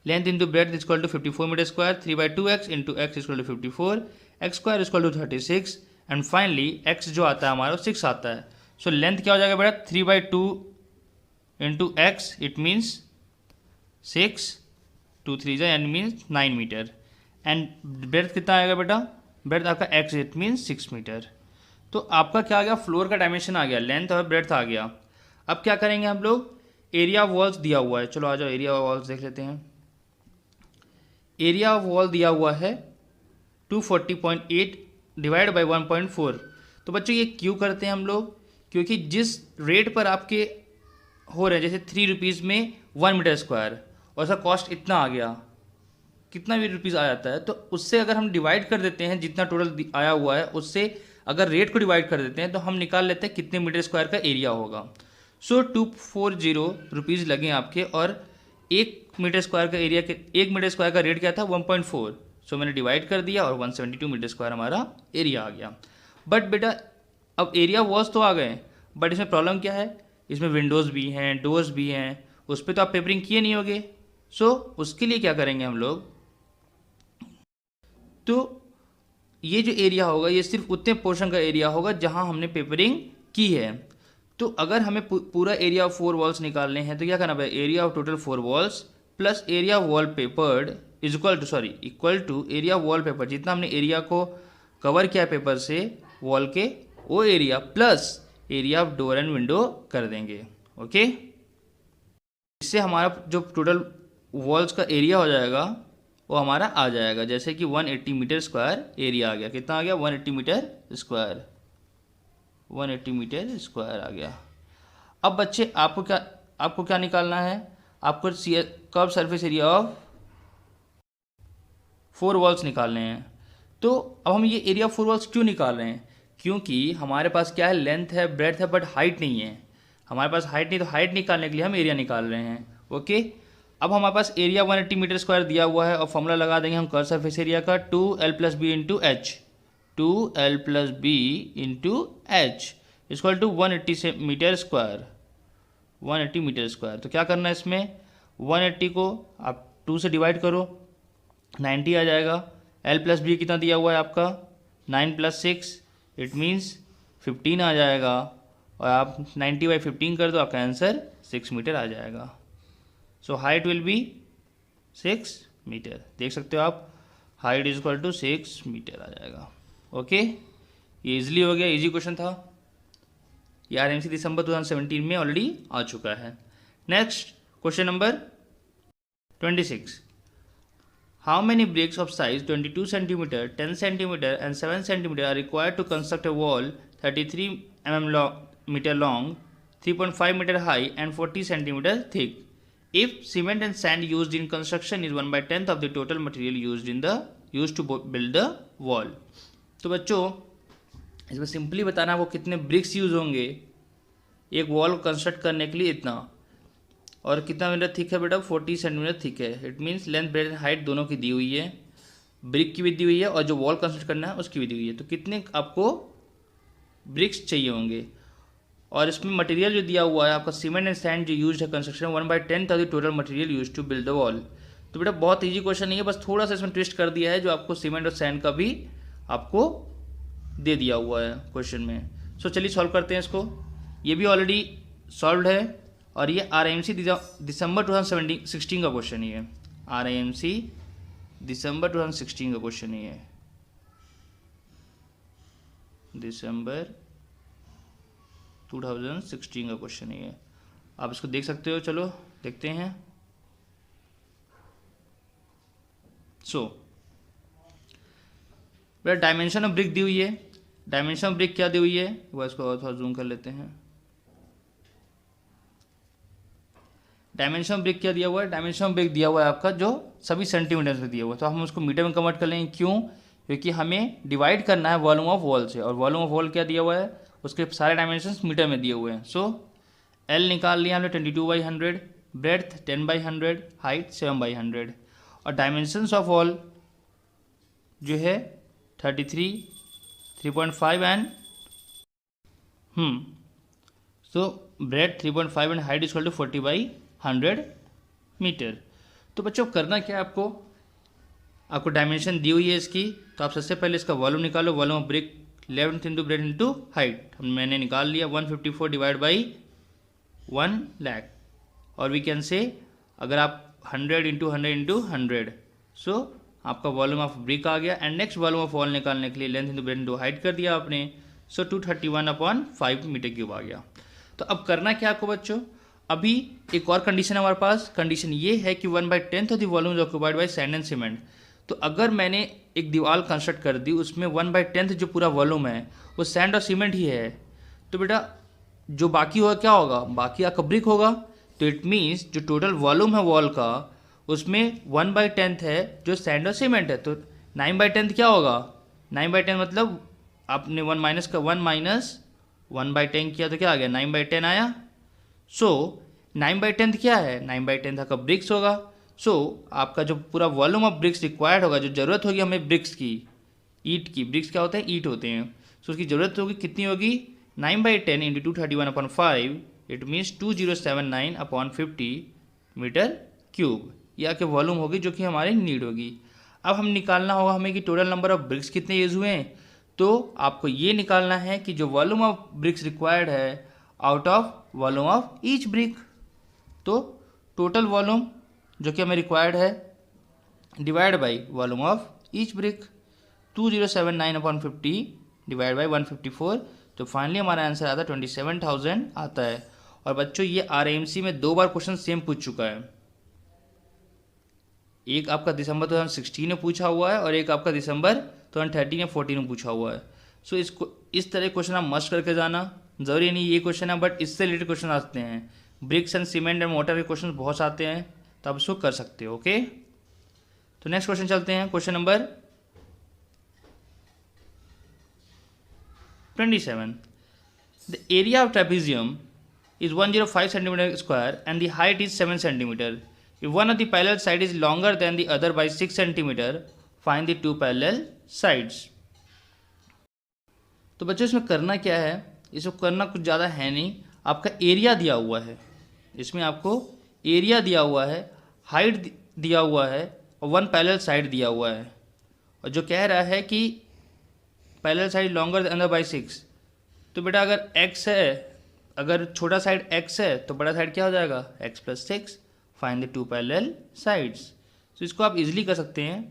Length into breadth is equal to 54 metre square, 3/2x into x is equal to 54, x square is equal to 36, and finally x जो आता है हमारा 6 आता है। सो लेंथ क्या हो जाएगा बेटा? 3/2 इंटू x, इट मीन्स 6, 2 3 जा and means 9 metre. And breadth कितना आएगा बेटा? ब्रेड्थ आपका x, इट मीन्स 6 मीटर। तो आपका क्या आ गया? फ्लोर का डायमेंशन आ गया, लेंथ और ब्रेड्थ आ गया। अब क्या करेंगे हम लोग? एरिया ऑफ वॉल्स दिया हुआ है, चलो आ जाओ एरिया ऑफ वॉल्स देख लेते हैं। एरिया ऑफ वॉल दिया हुआ है 240.8 डिवाइड बाई 1.4। तो बच्चों ये क्यों करते हैं हम लोग? क्योंकि जिस रेट पर आपके हो रहे हैं, जैसे 3 रुपीज़ में 1 मीटर स्क्वायर, और उसका कॉस्ट इतना आ गया, कितना भी रुपीज़ आ जाता है, तो उससे अगर हम डिवाइड कर देते हैं, जितना टोटल आया हुआ है उससे अगर रेट को डिवाइड कर देते हैं, तो हम निकाल लेते हैं कितने मीटर स्क्वायर का एरिया होगा। सो 240 रुपीज़ लगे आपके, और 1 मीटर स्क्वायर का एरिया के 1 मीटर स्क्वायर का रेट क्या था? 1.4। सो मैंने डिवाइड कर दिया और 172 मीटर स्क्वायर हमारा एरिया आ गया। बट बेटा अब एरिया वॉल्स तो आ गए, बट इसमें प्रॉब्लम क्या है? इसमें विंडोज़ भी हैं, डोर्स भी हैं, उस पर तो आप पेपरिंग किए नहीं होगे। सो उसके लिए क्या करेंगे हम लोग? तो ये जो एरिया होगा ये सिर्फ उतने पोर्शन का एरिया होगा जहां हमने पेपरिंग की है। तो अगर हमें पूरा एरिया ऑफ 4 वॉल्स निकालने हैं तो क्या करना पड़ेगा? Area of total 4 walls plus area of wall papered is equal to area of wall paper, जितना हमने एरिया को कवर किया पेपर से वॉल के, वो area plus area of door and window कर देंगे। ओके, इससे हमारा जो टोटल वॉल्स का एरिया हो जाएगा वो हमारा आ जाएगा, जैसे कि 180 मीटर स्क्वायर एरिया आ गया। कितना आ गया? 180 मीटर स्क्वायर, 180 मीटर स्क्वायर आ गया। अब बच्चे आपको क्या निकालना है? आपको curve surface area of 4 walls निकालने हैं। तो अब हम ये एरिया 4 वॉल्स क्यों निकाल रहे हैं? क्योंकि हमारे पास क्या है, लेंथ है, ब्रेड्थ है, बट हाइट नहीं है। हमारे पास हाइट नहीं, तो हाइट निकालने के लिए हम एरिया निकाल रहे हैं। ओके, अब हमारे पास एरिया 180 मीटर स्क्वायर दिया हुआ है और फॉर्मूला लगा देंगे हम कर्व सरफेस एरिया का 2l + b into H, 2l + b into H equal to 180 metre square, 180 metre square. तो क्या करना है इसमें, 180 को आप 2 से डिवाइड करो, 90 आ जाएगा। l + b कितना दिया हुआ है आपका, 9 + 6, इट मीन्स 15 आ जाएगा। और आप 90/15 कर दो, आपका आंसर 6 मीटर आ जाएगा। So height will be 6 metre. देख सकते हो आप, height is equal to 6 metre आ जाएगा। ओके, ये इजीली हो गया, इजी क्वेश्चन था। ये RMC दिसंबर 2017 में ऑलरेडी आ चुका है। Next question number 26। How many bricks of size 22 cm, 10 cm and 7 cm are required to construct a wall 33 meter long, 3.5 meter high and 40 cm thick if cement and sand used in construction is 1/10 of the total material used to build the wall। तो बच्चों इसमें simply बताना वो कितने BRICS use होंगे एक wall construct करने के लिए, इतना। और कितना मीटर थिक है बेटा, 40 सेंटीमीटर थिक है। It means length breadth and height दोनों की दी हुई है, ब्रिक की भी दी हुई है और जो वॉल कंस्ट्रक्ट करना है उसकी भी दी हुई है। तो कितने आपको ब्रिक्स चाहिए होंगे। और इसमें मटेरियल जो दिया हुआ है आपका सीमेंट एंड सैंड जो यूज है construction 1/10 of the total material use to build the wall. तो बेटा बहुत ईजी क्वेश्चन नहीं है, बस थोड़ा सा इसमें ट्विस्ट कर दिया है जो आपको सीमेंट और सैंड का भी आपको दे दिया हुआ है क्वेश्चन में। सो चलिए सॉल्व करते हैं इसको। ये भी ऑलरेडी सॉल्व है और ये RIMC दिसंबर 2016 का क्वेश्चन ही है। RIMC दिसंबर 2016 का क्वेश्चन ही है, दिसंबर 2016 का क्वेश्चन ही है। आप इसको देख सकते हो, चलो देखते हैं। सो बेटा डायमेंशन ऑफ ब्रिक दी हुई है। डायमेंशन ऑफ ब्रिक क्या दी हुई है, वो इसको और थोड़ा जूम कर लेते हैं। डायमेंशन ऑफ ब्रिक क्या दिया हुआ है, डायमेंशन ऑफ ब्रिक दिया हुआ है आपका जो सभी सेंटीमीटर से दिया हुआ है। तो हम उसको मीटर में कन्वर्ट कर लेंगे, क्यों, क्योंकि हमें डिवाइड करना है वॉल्यूम ऑफ वॉल से, और वॉल्यूम ऑफ वॉल क्या दिया हुआ है, उसके सारे डायमेंशंस मीटर में दिए हुए हैं। सो L निकाल लिया हमने 22/100, ब्रेड्थ 10/100, हाइट 7/100 और डायमेंशंस ऑफ वॉल जो है 33, 3.5 and so bread 3.5 and height equal to 40/100 metre. तो बच्चों करना क्या है आपको डायमेंशन दी हुई है इसकी, तो आप सबसे पहले इसका वॉल्यूम निकालो। Volume of brick length into breadth into height मैंने निकाल लिया 154 डिवाइड बाई 1 लाख। और वी कैन से अगर आप 100 इंटू 100 इंटू 100, सो आपका वॉल्यूम ऑफ ब्रिक आ गया। And next volume of wall निकालने के लिए length into breadth into height कर दिया आपने, सो 231/5 मीटर क्यूब आ गया। तो अब करना क्या आपको बच्चों, अभी एक और कंडीशन है हमारे पास। कंडीशन ये है कि 1/10 of the volume is occupied by sand and cement. तो अगर मैंने एक दीवार कंस्ट्रक्ट कर दी, उसमें 1/10 जो पूरा वॉल्यूम है वो सैंड और सीमेंट ही है, तो बेटा जो बाकी होगा क्या होगा, बाकी आपका ब्रिक होगा। तो इट मीन्स जो टोटल वॉल्यूम है वॉल का उसमें 1/10 है जो सैंड और सीमेंट है। तो 9/10 क्या होगा, 9/10 मतलब आपने 1 माइनस 1/10 किया तो क्या आ गया, 9/10 आया। सो 9/10 क्या है, 9/10 आपका ब्रिक्स होगा। सो आपका जो पूरा वॉल्यूम ऑफ ब्रिक्स रिक्वायर्ड होगा, जो ज़रूरत होगी हमें ब्रिक्स की, ईट की, ब्रिक्स क्या होते हैं, ईट होते हैं। सो उसकी ज़रूरत होगी कितनी होगी, 9/10 into 231/5, it means 2079/50 metre cube. ये आपके वॉल्यूम होगी जो कि हमारी नीड होगी। अब हम निकालना होगा हमें कि टोटल नंबर ऑफ ब्रिक्स कितने यूज हुए हैं। तो आपको ये निकालना है कि जो वॉल्यूम ऑफ ब्रिक्स रिक्वायर्ड है out of volume of each brick. तो टोटल वॉल्यूम जो कि हमें रिक्वायर्ड है divide by volume of each brick, 2079/50 divide by 154। तो फाइनली हमारा आंसर आता है 27,000 आता है। और बच्चों ये RIMC में 2 बार क्वेश्चन सेम पूछ चुका है, एक आपका दिसंबर 2016 में पूछा हुआ है और एक आपका दिसंबर 2013 या 14 में पूछा हुआ है। सो इसको इस तरह क्वेश्चन आप मस्ट करके जाना, ज़रूरी नहीं ये क्वेश्चन है, बट इससे रिलेटेड क्वेश्चन आते हैं। Bricks and cement and mortar के क्वेश्चन बहुत आते हैं, तो आप इसको कर सकते हो। ओके, तो नेक्स्ट क्वेश्चन चलते हैं, question number 27. The area of trapezium is 105 centimeter square and the height is 7 centimeter. If one of the parallel side is longer than the other by 6 centimeter, find the two parallel sides. तो बच्चों इसमें करना क्या है, इसको करना कुछ ज़्यादा है नहीं, आपका एरिया दिया हुआ है, इसमें आपको एरिया दिया हुआ है, हाइट दिया हुआ है और वन पैरेलल साइड दिया हुआ है, और जो कह रहा है कि parallel side longer than other by 6, तो बेटा अगर x है, अगर छोटा साइड x है तो बड़ा साइड क्या हो जाएगा x + 6. Find the two parallel sides. तो इसको आप इजीली कर सकते हैं.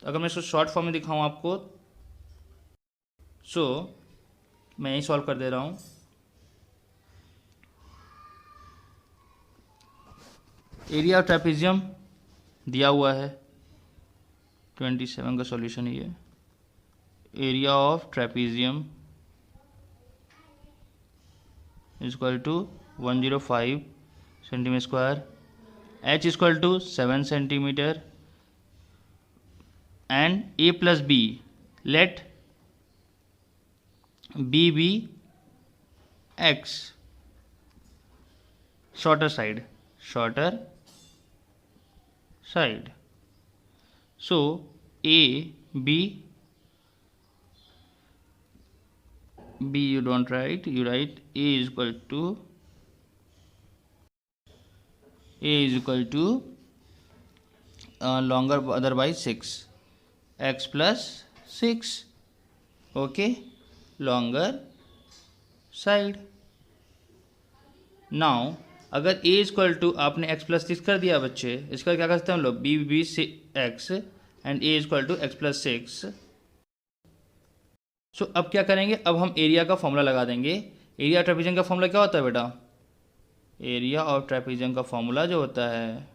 तो अगर मैं इसको शॉर्ट फॉर्म में दिखाऊं आपको, सो मैं यही सॉल्व कर दे रहा हूँ. एरिया ऑफ ट्रेपेजियम दिया हुआ है, 27 का सॉल्यूशन ये. Area of trapezium is equal to 105 centimetre square, h is equal to 7 centimetre, and a plus b, let b be x, shorter side. So a b you don't write, you write a is equal to longer other by 6, x plus 6. okay, longer side. now अगर a equal to आपने x plus 6 कर दिया बच्चे, इसका क्या करते हैं हम लोग, b b x and a equal to x plus 6. So अब क्या करेंगे, अब हम एरिया का फॉर्मूला लगा देंगे. एरिया ऑफ ट्रेपेजियम का फॉर्मूला क्या होता है बेटा, एरिया ऑफ ट्रेपेजियम का फॉर्मूला जो होता है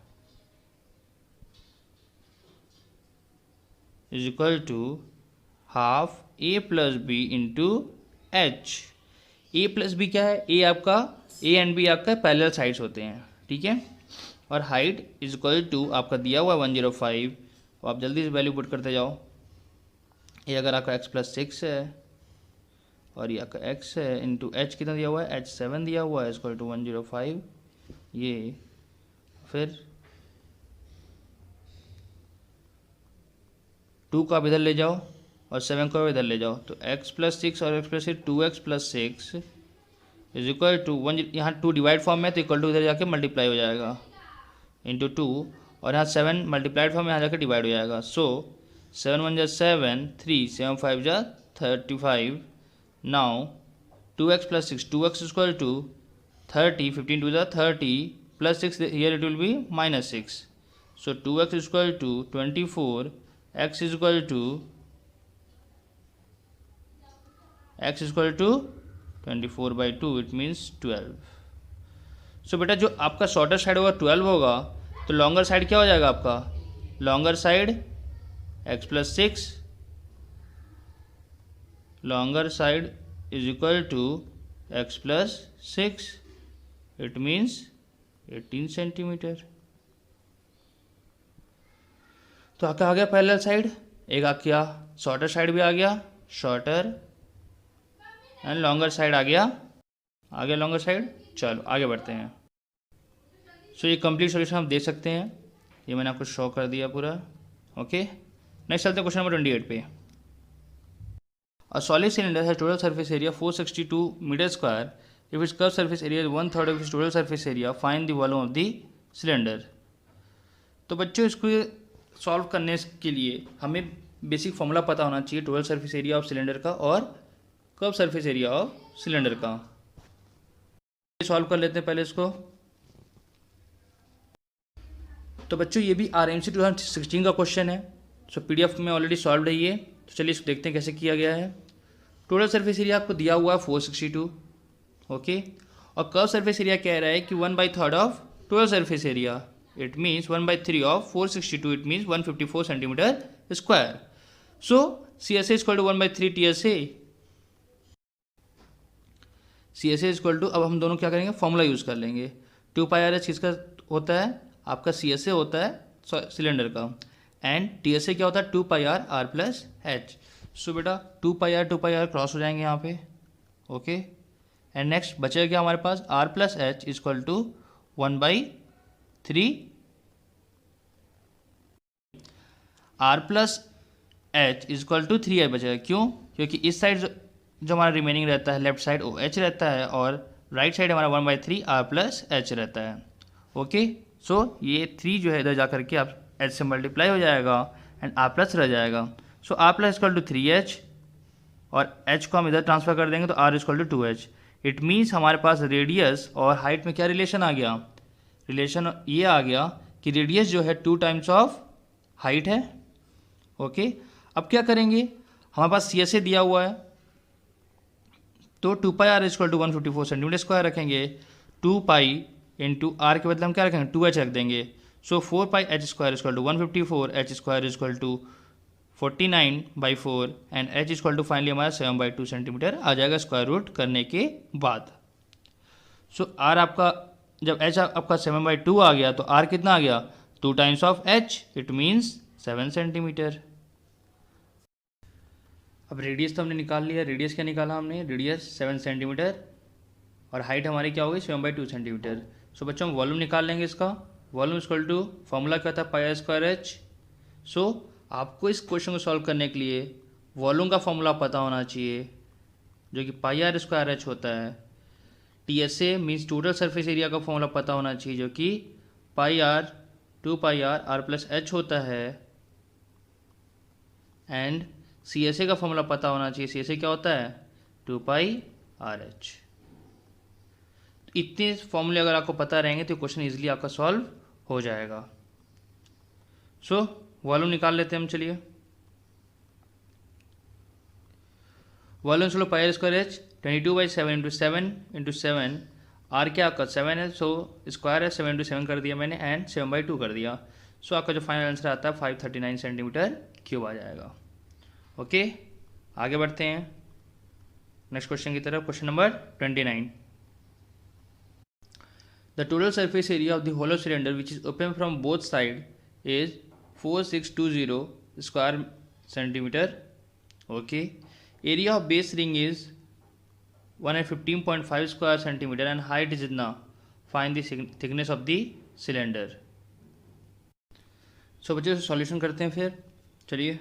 is equal to half a plus B into H. A plus B क्या है, ए आपका, ए एंड बी आपका पैरेलल साइड्स होते हैं, ठीक है. और हाइट इज इक्वल टू आपका दिया हुआ है 105, तो आप जल्दी से वैल्यू पुट करते जाओ. ये अगर आपका x प्लस 6 है और ये आपका x है, इंटू एच कितना दिया हुआ है, h 7 दिया हुआ है, इक्वल टू 105. ये फिर 2 को आप इधर ले जाओ और 7 को इधर ले जाओ, तो x प्लस 6 और x plus 6 2x plus 6 is equal to 1. यहाँ 2 डिवाइड फॉर्म में, तो इक्वल टू इधर जाके मल्टीप्लाई हो जाएगा इंटू 2, और यहाँ 7 मल्टीप्लाइड फॉर्म में यहाँ जाके डिवाइड हो जाएगा. सो 7 1 जा 7, 3 7 5 जा 35. Now 2x plus 6, 2x equal to 30, 15 2 जा 30 plus 6, here it will be minus 6. So 2x is equal to 24, x is equal to 24 by 2, it means 12. So बेटा जो आपका शॉर्टर साइड होगा 12 होगा, तो लॉन्गर साइड क्या हो जाएगा आपका, longer side x plus 6, longer side is equal to x plus 6, it means 18 centimetre. तो आपका आ गया पैरेलल साइड, एक आ गया शॉर्टर साइड भी आ गया, शॉर्टर एंड लॉन्गर साइड आ गया लॉन्गर साइड. चलो आगे बढ़ते हैं. सो ये कंप्लीट सॉल्यूशन आप देख सकते हैं, ये मैंने आपको शो कर दिया पूरा. ओके, नेक्स्ट चलते हैं क्वेश्चन नंबर 28 पे. A solid cylinder has total surface area 462 metre square. If its curve surface area 1/3 of its total surface area, find the volume of the cylinder. तो बच्चों इसको सॉल्व करने के लिए हमें बेसिक फॉर्मूला पता होना चाहिए total surface area of cylinder का और curve surface area of cylinder का. सॉल्व कर लेते हैं पहले इसको. तो बच्चों ये भी RMC 2016 का क्वेश्चन है. सो PDF में ऑलरेडी सॉल्व है ये. तो चलिए इसको देखते हैं कैसे किया गया है. टोटल सरफेस एरिया आपको दिया हुआ है 462, ओके, और कर्व सरफेस एरिया कह रहा है कि 1/3 of total surface area, it means 1/3 of 462, it means 154 centimetre square. So CSA equal to 1/3 TSA. CSA equal to, अब हम दोनों क्या करेंगे, फॉर्मूला यूज़ कर लेंगे. 2πRH किसका होता है? आपका CSA होता है सिलेंडर का, एंड TSA क्या होता है? 2πr plus H. सो बेटा 2πr क्रॉस हो जाएंगे यहाँ पे, ओके। एंड नेक्स्ट बचेगा क्या हमारे पास? r plus H equal to 1/3 r plus H equal to 3i बचेगा। क्यों? क्योंकि इस साइड जो हमारा रिमेनिंग रहता है लेफ्ट साइड वो h रहता है, और राइट साइड हमारा 1/3 r प्लस एच रहता है, ओके। सो ये 3 जो है इधर जा करके आप h से मल्टीप्लाई हो जाएगा एंड r प्लस रह जाएगा। So r plus equal to 3h और h को हम इधर ट्रांसफर कर देंगे तो r equal to 2h। It means हमारे पास रेडियस और हाइट में क्या रिलेशन आ गया? रिलेशन ये आ गया कि रेडियस जो है 2 टाइम्स ऑफ हाइट है, ओके। अब क्या करेंगे? हमारे पास CSA दिया हुआ है तो 2πr equal to 154 centimetre square रखेंगे। 2π इंटू आर के बदले हम क्या रखेंगे? 2h रख देंगे। So 4πh square equal to 154, h square equal to 49/4 and h equal to finally हमारा 7/2 सेंटीमीटर आ जाएगा स्क्वायर रूट करने के बाद। सो r आपका जब h आपका 7/2 आ गया तो r कितना आ गया? 2 times of h, it means 7 centimetre. अब रेडियस तो हमने निकाल लिया। रेडियस क्या निकाला हमने? रेडियस 7 सेंटीमीटर और हाइट हमारी क्या होगी? 7/2 सेंटीमीटर। सो बच्चों हम वॉल्यूम निकाल लेंगे इसका। वॉल्यूम इक्वल टू फॉर्मूला क्या था? पाई स्क्वायर एच। सो आपको इस क्वेश्चन को सॉल्व करने के लिए वॉल्यूम का फॉर्मूला पता होना चाहिए जो कि पाई आर स्क्वायर एच होता है। TSA means total surface area का फॉर्मूला पता होना चाहिए जो कि pi R 2πr r plus H होता है, एंड CSA का फॉर्मूला पता होना चाहिए। CSA क्या होता है? 2πRH। इतने फॉर्मूले अगर आपको पता रहेंगे तो क्वेश्चन इजीली आपका सॉल्व हो जाएगा। सो वॉल्यूम निकाल लेते हैं हम। चलिए वॉल्यूम चलो pi square H 22/7 into 7 into 7 R क्या आपका 7 है, सो स्क्वायर है 7 इंटू 7 कर दिया मैंने एंड 7/2 कर दिया। सो आपका जो फाइनल आंसर आता है 539 सेंटीमीटर क्यूब आ जाएगा, ओके। आगे बढ़ते हैं नेक्स्ट क्वेश्चन की तरफ। Question number 29। The total surface area of the hollow cylinder which is open from both side is 4620 square centimetre, okay. Area of base ring is 115.5 square centimetre and height is इतना। Find the thickness of the cylinder. So बच्चों solution करते हैं फिर। चलिए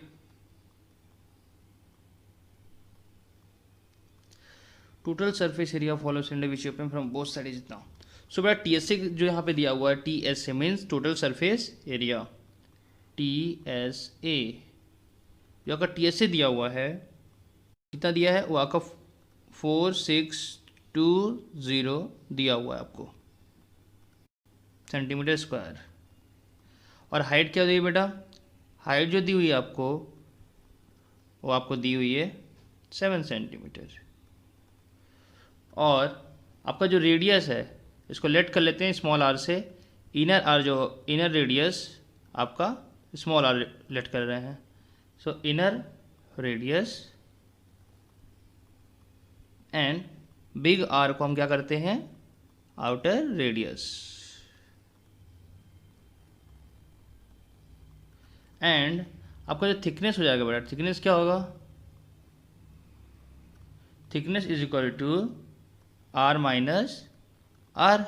total surface area of hollow cylinder which open from both side is इतना। So बेटा TSA जो यहाँ पे दिया हुआ है TSA means total surface area. TSA जो आपका TSA दिया हुआ है कितना दिया है? वो आपका 4620 दिया हुआ है आपको सेंटीमीटर स्क्वायर। और हाइट क्या दी है बेटा? हाइट जो दी हुई है आपको वो आपको दी हुई है 7 सेंटीमीटर। और आपका जो रेडियस है इसको लेट कर लेते हैं स्मॉल r से। इनर r जो इनर रेडियस आपका स्मॉल r लेट कर रहे हैं। सो inner radius and big R को हम क्या करते हैं? Outer radius. एंड आपका जो थिकनेस हो जाएगा बेटा, थिकनेस क्या होगा? Thickness is equal to R minus R।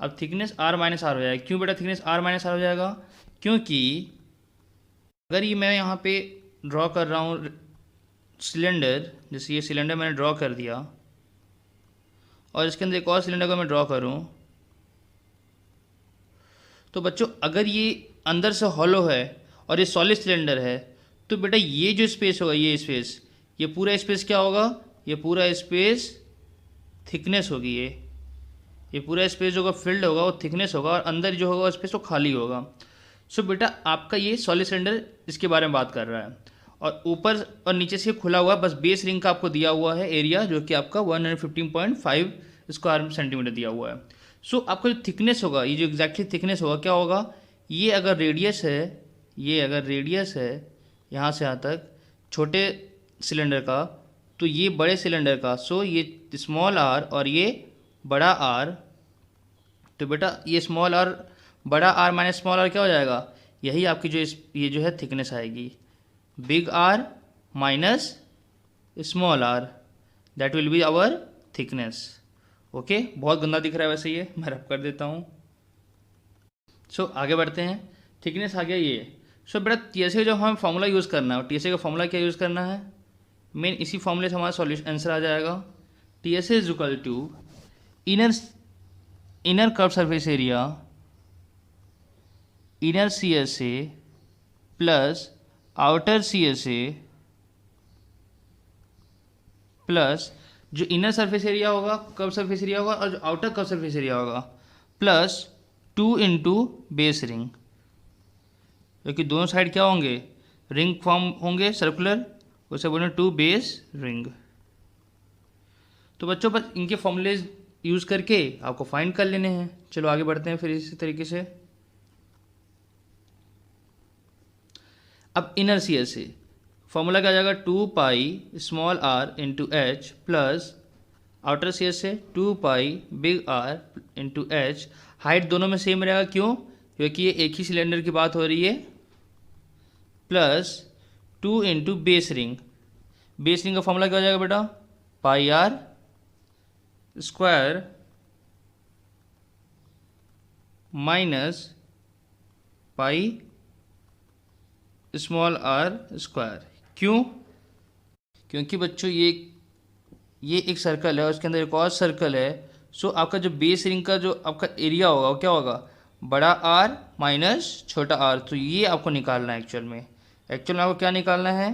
अब थिकनेस R माइनस R हो जाएगा। क्यों बेटा थिकनेस R माइनस R हो जाएगा? क्योंकि अगर ये मैं यहाँ पे ड्रॉ कर रहा हूँ सिलेंडर, जैसे ये सिलेंडर मैंने ड्रॉ कर दिया और इसके अंदर एक और सिलेंडर को मैं ड्रॉ करूँ तो बच्चों अगर ये अंदर से हॉलो है और ये सॉलिड सिलेंडर है तो बेटा ये जो स्पेस होगा, ये स्पेस, ये पूरा स्पेस क्या होगा? ये पूरा स्पेस थिकनेस होगी। ये पूरा स्पेस जो होगा फिल्ड होगा वो थिकनेस होगा और अंदर जो होगा स्पेस वो खाली होगा। सो बेटा आपका ये सॉलिड सिलेंडर इसके बारे में बात कर रहा है और ऊपर और नीचे से खुला हुआ बस बेस रिंग का आपको दिया हुआ है एरिया जो कि आपका 115.5 स्क्वायर सेंटीमीटर दिया हुआ है। सो आपका जो थिकनेस होगा, ये जो एग्जैक्टली थिकनेस होगा क्या होगा? ये अगर रेडियस है, ये अगर रेडियस है यहाँ से यहाँ तक छोटे सिलेंडर का तो ये बड़े सिलेंडर का, सो ये स्मॉल r और ये बड़ा R तो बेटा ये स्मॉल आर बड़ा आर माइनस स्मॉल आर क्या हो जाएगा, यही आपकी जो ये जो है थिकनेस आएगी, big R minus small R, that will be our thickness. Okay, बहुत गंदा दिख रहा है वैसे ये, मैं रब कर देता हूँ। सो आगे बढ़ते हैं, थिकनेस आ गया ये। सो बेटा टीएसए जो हमें फॉर्मूला यूज़ करना है, और टीएसए का फॉर्मूला क्या यूज़ करना है, मेन इसी फॉर्मूले से हमारा सॉल्यूशन आंसर आ जाएगा। TSA is equal to inner curve surface area, inner CSA plus outer CSA plus जो इनर सरफेस एरिया होगा कर्व सरफेस एरिया होगा, और जो आउटर कर्व सरफेस एरिया होगा, प्लस 2 इंटू बेस रिंग, क्योंकि दोनों साइड क्या होंगे, रिंग फॉर्म होंगे सर्कुलर, उसे बोले 2 बेस रिंग। तो बच्चों बस इनके फॉर्मूलेज यूज़ करके आपको फाइंड कर लेने हैं। चलो आगे बढ़ते हैं फिर इसी तरीके से। अब inner C S A formula क्या आ जाएगा, 2 pi small R into H plus outer C S A 2 pi big R into H. Height दोनों में सेम रहेगा, क्यों, क्योंकि ये एक ही सिलेंडर की बात हो रही है, plus 2 into base ring. Base ring का फॉर्मूला क्या हो जाएगा बेटा, pi R square minus pi small R square. क्यों, क्योंकि बच्चों ये एक सर्कल है और उसके अंदर एक और सर्कल है। सो आपका जो बेस रिंग का जो आपका एरिया होगा वो क्या होगा, बड़ा आर माइनस छोटा आर। तो ये आपको निकालना है एक्चुअल में आपको क्या निकालना है,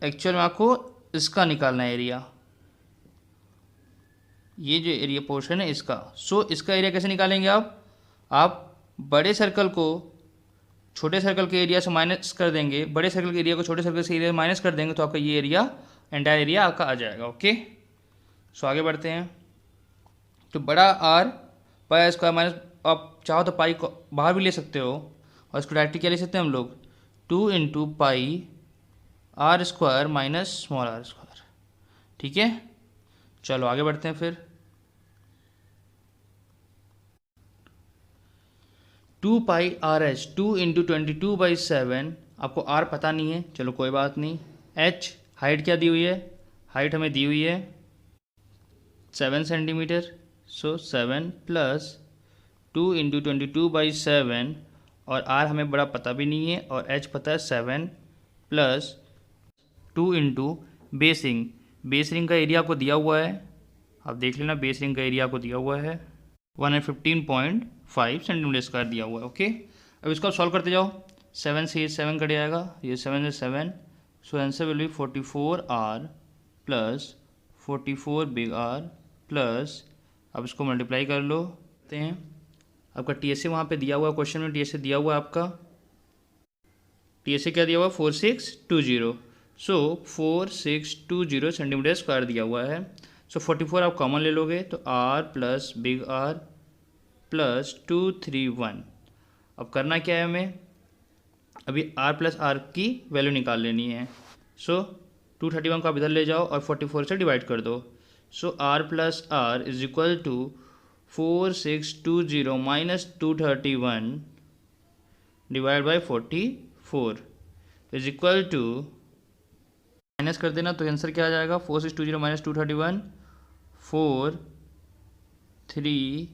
एक्चुअल में आपको इसका निकालना है एरिया, ये जो एरिया पोर्शन है इसका। सो इसका एरिया कैसे निकालेंगे आप बड़े सर्कल को छोटे सर्कल के एरिया से माइनस कर देंगे, बड़े सर्कल के एरिया को छोटे सर्कल से एरिया माइनस कर देंगे, तो आपका ये एरिया एंटायर एरिया आपका आ जाएगा। ओके, सो आगे बढ़ते हैं। तो बड़ा आर पाई स्क्वायर माइनस, आप चाहो तो पाई को बाहर भी ले सकते हो, और इसको डायरेक्टली क्या ले सकते हैं हम लोग, 2 into pi R square minus small R square. ठीक है, चलो आगे बढ़ते हैं फिर। 2 पाई आर एच 2 इंटू 22/7, आपको आर पता नहीं है, चलो कोई बात नहीं। एच हाइट क्या दी हुई है, हाइट हमें दी हुई है 7 सेंटीमीटर, सो 7 प्लस 2 इंटू 22/7, और आर हमें बड़ा पता भी नहीं है, और एच पता है 7 plus 2 into base ring. Base ring का एरिया आपको दिया हुआ है, आप देख लेना, बेस रिंग का एरिया आपको दिया हुआ है 115.5 सेंटीमीटर स्क्वायर दिया हुआ है। ओके, अब इसको सॉल्व करते जाओ, 7 से 7 कट जाएगा, ये 7 से 7, so answer will be 44R plus 44 big R plus, अब इसको मल्टीप्लाई कर लो करते हैं। आपका टी एस ए वहाँ पर दिया हुआ है, क्वेश्चन में टी एस ए दिया हुआ है, आपका टी एस ए क्या दिया हुआ है 4620, सो 4620 सेंटीमीटर स्क्वायर दिया हुआ है। सो 44 आप कॉमन ले लोगे तो R plus big R plus 231। अब करना क्या है हमें, अभी आर प्लस आर की वैल्यू निकाल लेनी है। सो 231 को आप इधर ले जाओ और 44 से डिवाइड कर दो। So R plus R is equal to 4620 minus 231 divide by 44 is equal to, minus कर देना तो आंसर क्या आ जाएगा, 4620 माइनस 231 4 3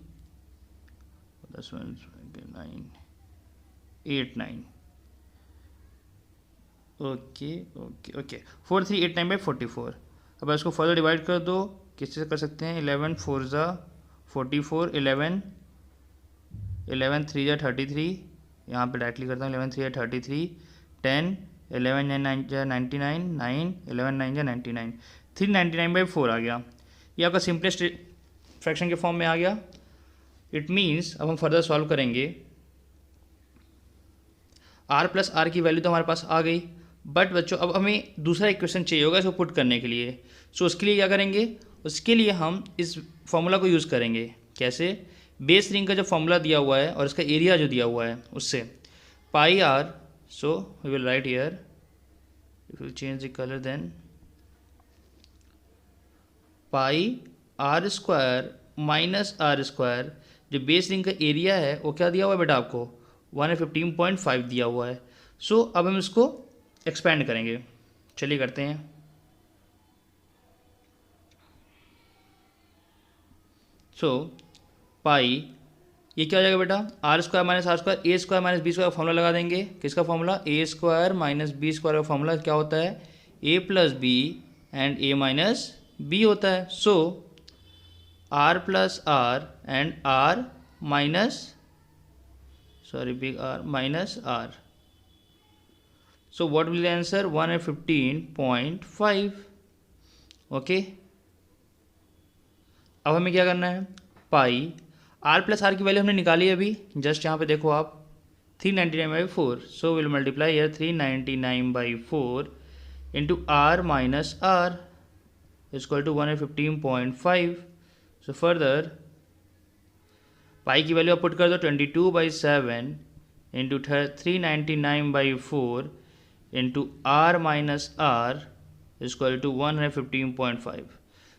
9 8 9। Okay okay okay 4389/44। अब इसको फर्दर डिवाइड कर दो, किससे कर सकते हैं, 11 4 ज़ा 44, 11 3 ज़ा 33, यहाँ पे डायरेक्टली करता हूँ, 11 3 ज़ा 33, 10 11 9 ज़ा 99, 9 11 9 ज़ा 99, 399/4 आ गया। ये आपका सिंपलेस्ट फ्रैक्शन के फॉर्म में आ गया। इट मीन्स अब हम फर्दर सॉल्व करेंगे, आर प्लस आर की वैल्यू तो हमारे पास आ गई, बट बच्चों अब हमें दूसरा इक्वेशन चाहिए होगा इसको पुट करने के लिए। सो उसके लिए क्या करेंगे, उसके लिए हम इस फॉर्मूला को यूज़ करेंगे। कैसे, बेस रिंग का जो फॉर्मूला दिया हुआ है और इसका एरिया जो दिया हुआ है उससे pi R, so we will write here, if you change the colour then pi R square minus R square, जो बेस रिंग का एरिया है वो क्या दिया हुआ है बेटा आपको 115.5 दिया हुआ है। सो अब हम इसको एक्सपेंड करेंगे, चलिए करते हैं। सो पाई ये क्या हो जाएगा बेटा R square minus R square A square minus B square का फॉर्मूला लगा देंगे। किसका formula A square minus B square का फॉर्मूला क्या होता है A plus B and A minus B होता है। So R plus R and R minus big R minus R. So what will the answer 115.5। Okay अब हमें क्या करना है पाई आर प्लस आर की वैल्यू हमने निकाली है अभी, जस्ट यहाँ पे देखो आप 399/4। So will multiply here 399/4 into R minus R equal to 115.5। So further pi की वैल्यू आप पुट कर दो 22/7 into 399/4 into R minus R equal to 115.5।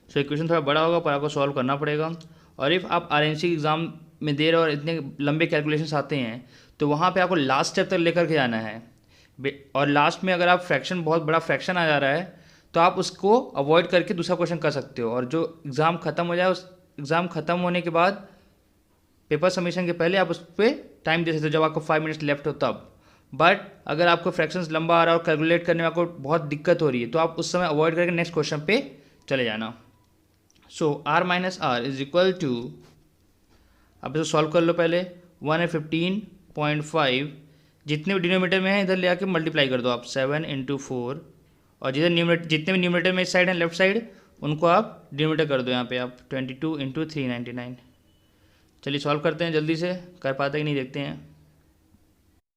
So equation थोड़ा बड़ा होगा पर आपको सॉल्व करना पड़ेगा। और इफ़ आप आरएनसी एग्ज़ाम में दे रहे हो और इतने लंबे कैलकुलेशंस आते हैं तो वहाँ पे आपको लास्ट स्टेप तक लेकर के जाना है। और लास्ट में अगर आप फ्रैक्शन बहुत बड़ा फ्रैक्शन आ जा रहा है तो आप उसको अवॉइड करके दूसरा क्वेश्चन कर सकते हो। और जो एग्ज़ाम ख़त्म हो जाए उस एग्ज़ाम ख़त्म होने के बाद पेपर सबमिशन के पहले आप उस पर टाइम दे सकते हो जब आपको 5 मिनट्स लेफ्ट हो तब। बट अगर आपको फ्रैक्शंस लंबा आ रहा है और कैलकुलेट करने में आपको बहुत दिक्कत हो रही है तो आप उस समय अवॉइड करके नेक्स्ट क्वेश्चन पे चले जाना। So R minus R is equal to, अब इसे सॉल्व कर लो पहले 115.5 जितने भी डिनोमीटर में है इधर ले आके मल्टीप्लाई कर दो आप 7 इंटू 4 और जितने भी न्यूमरेटर में इस साइड हैं लेफ्ट साइड उनको आप डिनोमीटर कर दो यहाँ पे आप 22 इंटू 399। चलिए सॉल्व करते हैं जल्दी से, कर पाते कि नहीं देखते हैं।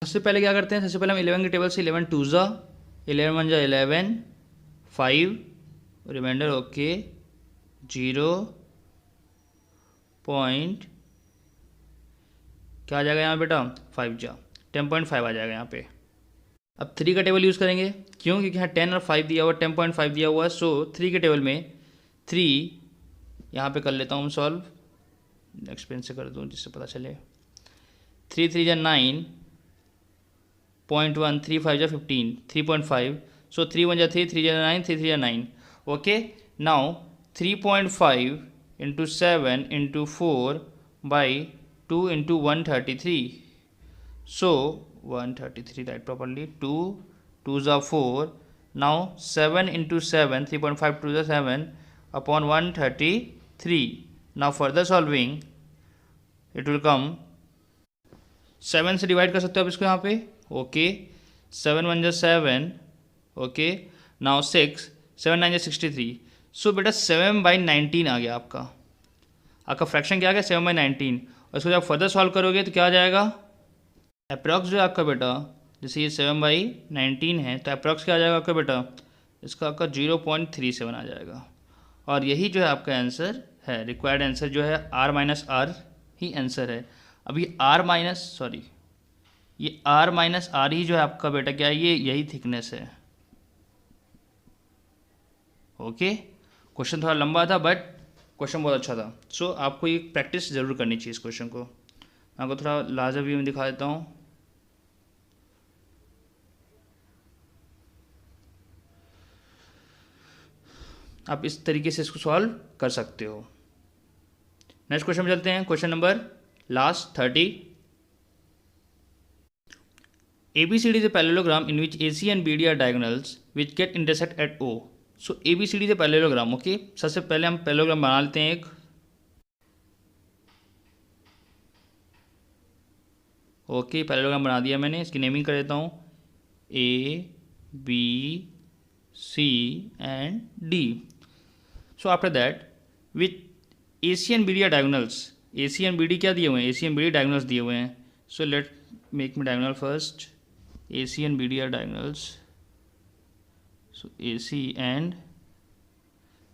सबसे पहले क्या करते हैं सबसे पहले हम 11 की टेबल से 11 2 जा 11 1 जा 11 5 रिमाइंडर ओके 0 पॉइंट क्या आ जाएगा यहाँ बेटा 5 जा 10.5 आ जाएगा यहाँ पे। अब 3 का टेबल यूज़ करेंगे क्यों क्योंकि यहाँ 10 और 5 दिया हुआ 10.5 दिया हुआ है। सो 3 के टेबल में 3 यहाँ पे कर लेता हूँ सॉल्व, नेक्स्ट पेन से कर दूँ जिससे पता चले। 3 3 जा 9.1 3 5 जा 15 3.5। सो 3 1 जा 3 3 जा 9 3 3 जा 9। Okay now 3.5 into 7 into 4 by 2 into 133। So 133 right properly 2 2 जा 4। नाउ 7 इंटू 7 3.5 2 जा 7 upon 133। Now further solving it will come 7 से डिवाइड कर सकते हो आप इसको यहाँ पे। ओके 7 1 जा 7 ओके नाउ 6 7 9 जा 63। सो बेटा 7/19 आ गया आपका फ्रैक्शन क्या आ गया 7/19। और इसको जब फर्दर सॉल्व करोगे तो क्या आ जाएगा अप्रॉक्स जो है आपका बेटा जैसे ये 7/19 है तो अप्रॉक्स क्या आ जाएगा आपका बेटा इसका आपका 0.37 आ जाएगा। और यही जो है आपका आंसर है, रिक्वायर्ड आंसर जो है आर माइनस आर ही आंसर है। अब ये आर माइनस आर ही जो है आपका बेटा क्या है ये यही थिकनेस है। ओके क्वेश्चन थोड़ा लंबा था बट क्वेश्चन बहुत अच्छा था। सो आपको ये प्रैक्टिस ज़रूर करनी चाहिए इस क्वेश्चन को। मैं आपको थोड़ा लार्जर व्यू में दिखा देता हूँ। आप इस तरीके से इसको सॉल्व कर सकते हो। नेक्स्ट क्वेश्चन में चलते हैं, question number last 30। ABCD is a parallelogram in which AC and BD are diagonals which get intersect at O. So ABCD is a parallelogram. Okay सबसे पहले हम पैरेललोग्राम बना लेते हैं एक। ओके पैरेललोग्राम बना दिया मैंने, इसकी नेमिंग कर देता हूँ ABC and D. So after that with AC and BD are diagonals. AC and BD क्या दिए हुए हैं AC and BD diagonals दिए हुए हैं। So let make me diagonal first. AC and BD are diagonals. So AC and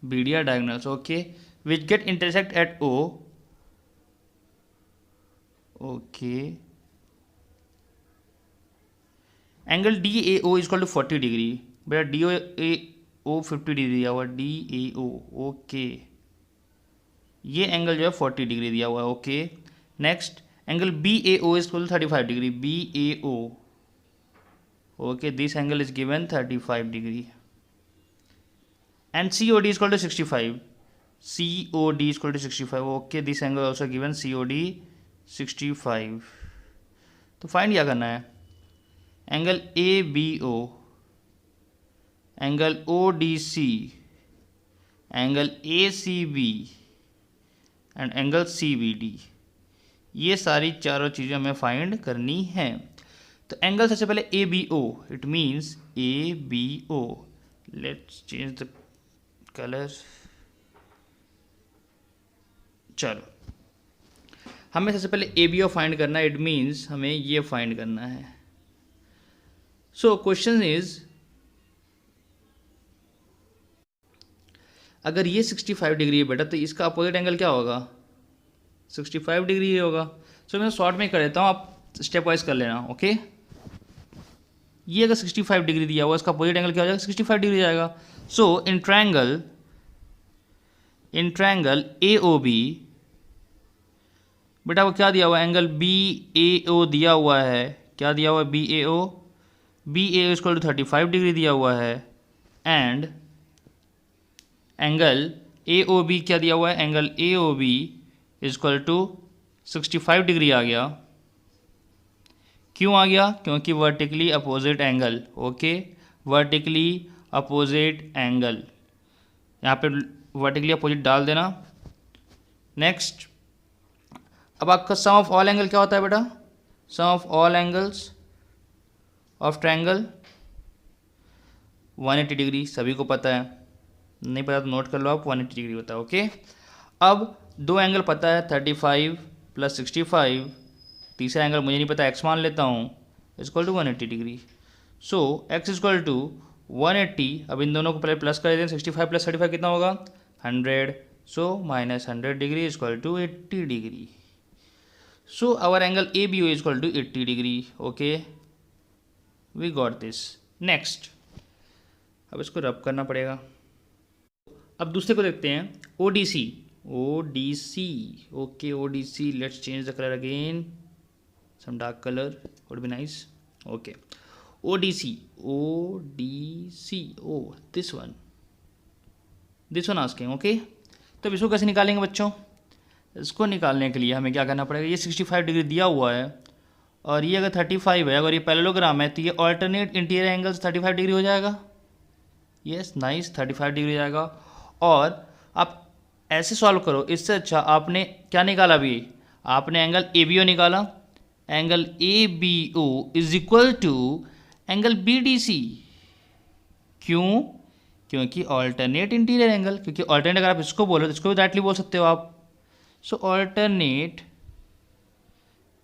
BD are diagonals. Okay, which get intersect at O. Okay. Angle DAO is equal to 40 degree. बेटा DAO 50 degree दिया हुआ DAO. Okay ये angle जो है 40 degree दिया हुआ है। Okay next angle B A O is equal 35 degree, B A O, okay this angle is given 35 degree, and C O D is equal to 65, C O D is equal to 65, okay this angle also given C O D 65। तो find क्या करना है, angle A B O, angle O D C, angle A C B and angle C B D, ये सारी चारों चीज़ें हमें find करनी है। तो एंगल सबसे पहले A B O, it means A B O, let's change the colour. चलो हमें सबसे पहले ए बी ओ फाइंड करना है, इट मीन्स हमें ये फाइंड करना है। सो क्वेश्चन इज, अगर ये 65 डिग्री है बेटा तो इसका अपोजिट एंगल क्या होगा, 65 डिग्री ही होगा। सो मैं शॉर्ट में कर देता हूँ, आप स्टेप वाइज कर लेना, ओके। ये अगर 65 डिग्री दिया हुआ, इसका अपोजिट एंगल क्या हो जाएगा, 65 डिग्री जाएगा। सो in triangle A O B, बेटा वो क्या दिया हुआ है, एंगल बी ए ओ दिया हुआ है, क्या दिया हुआ है, B A O, B A O equal to 35 degree दिया हुआ है, and angle A O B क्या दिया हुआ है, angle A O B equal to 65 degree आ गया। क्यों आ गया, क्योंकि vertically opposite angle, okay vertically opposite angle, यहाँ पे वर्टिकली अपोजिट डाल देना। नेक्स्ट, अब आपका सम ऑफ ऑल एंगल क्या होता है बेटा, sum of all angles of triangle 180 degree, सभी को पता है, नहीं पता तो नोट कर लो आप, 180 डिग्री होता है, ओके। अब दो एंगल पता है 35 प्लस 65, तीसरा एंगल मुझे नहीं पता, एक्स मान लेता हूँ, equal to 180 degree. So X equal to 180, अब इन दोनों को पहले प्लस कर देते हैं, 65 प्लस 35 कितना होगा 100, so minus 100 degree equal to 80 degree. So our angle A B O equal to 80 degree, okay we got this. Next, अब इसको रब करना पड़ेगा। अब दूसरे को देखते हैं, O D C, O D C, okay O D C, let's change the colour again, some dark colour would be nice, okay O D C, O D C, O this one asking, okay. तो अब इसको कैसे निकालेंगे बच्चों, इसको निकालने के लिए हमें क्या करना पड़ेगा, ये 65 डिग्री दिया हुआ है और ये अगर 35 है, अगर ये पैरेललोग्राम है तो ये ऑल्टरनेट इंटीरियर एंगल्स 35 डिग्री हो जाएगा, यस नाइस 35 डिग्री जाएगा। और आप ऐसे सॉल्व करो, इससे अच्छा आपने क्या निकाला अभी, आपने एंगल ए बी ओ निकाला, angle A B O is equal to angle B D C, क्यों, क्योंकि ऑल्टरनेट इंटीरियर एंगल, क्योंकि ऑल्टरनेट अगर आप इसको बोलो तो इसको भी डायरेक्टली बोल सकते हो आप। सो ऑल्टरनेट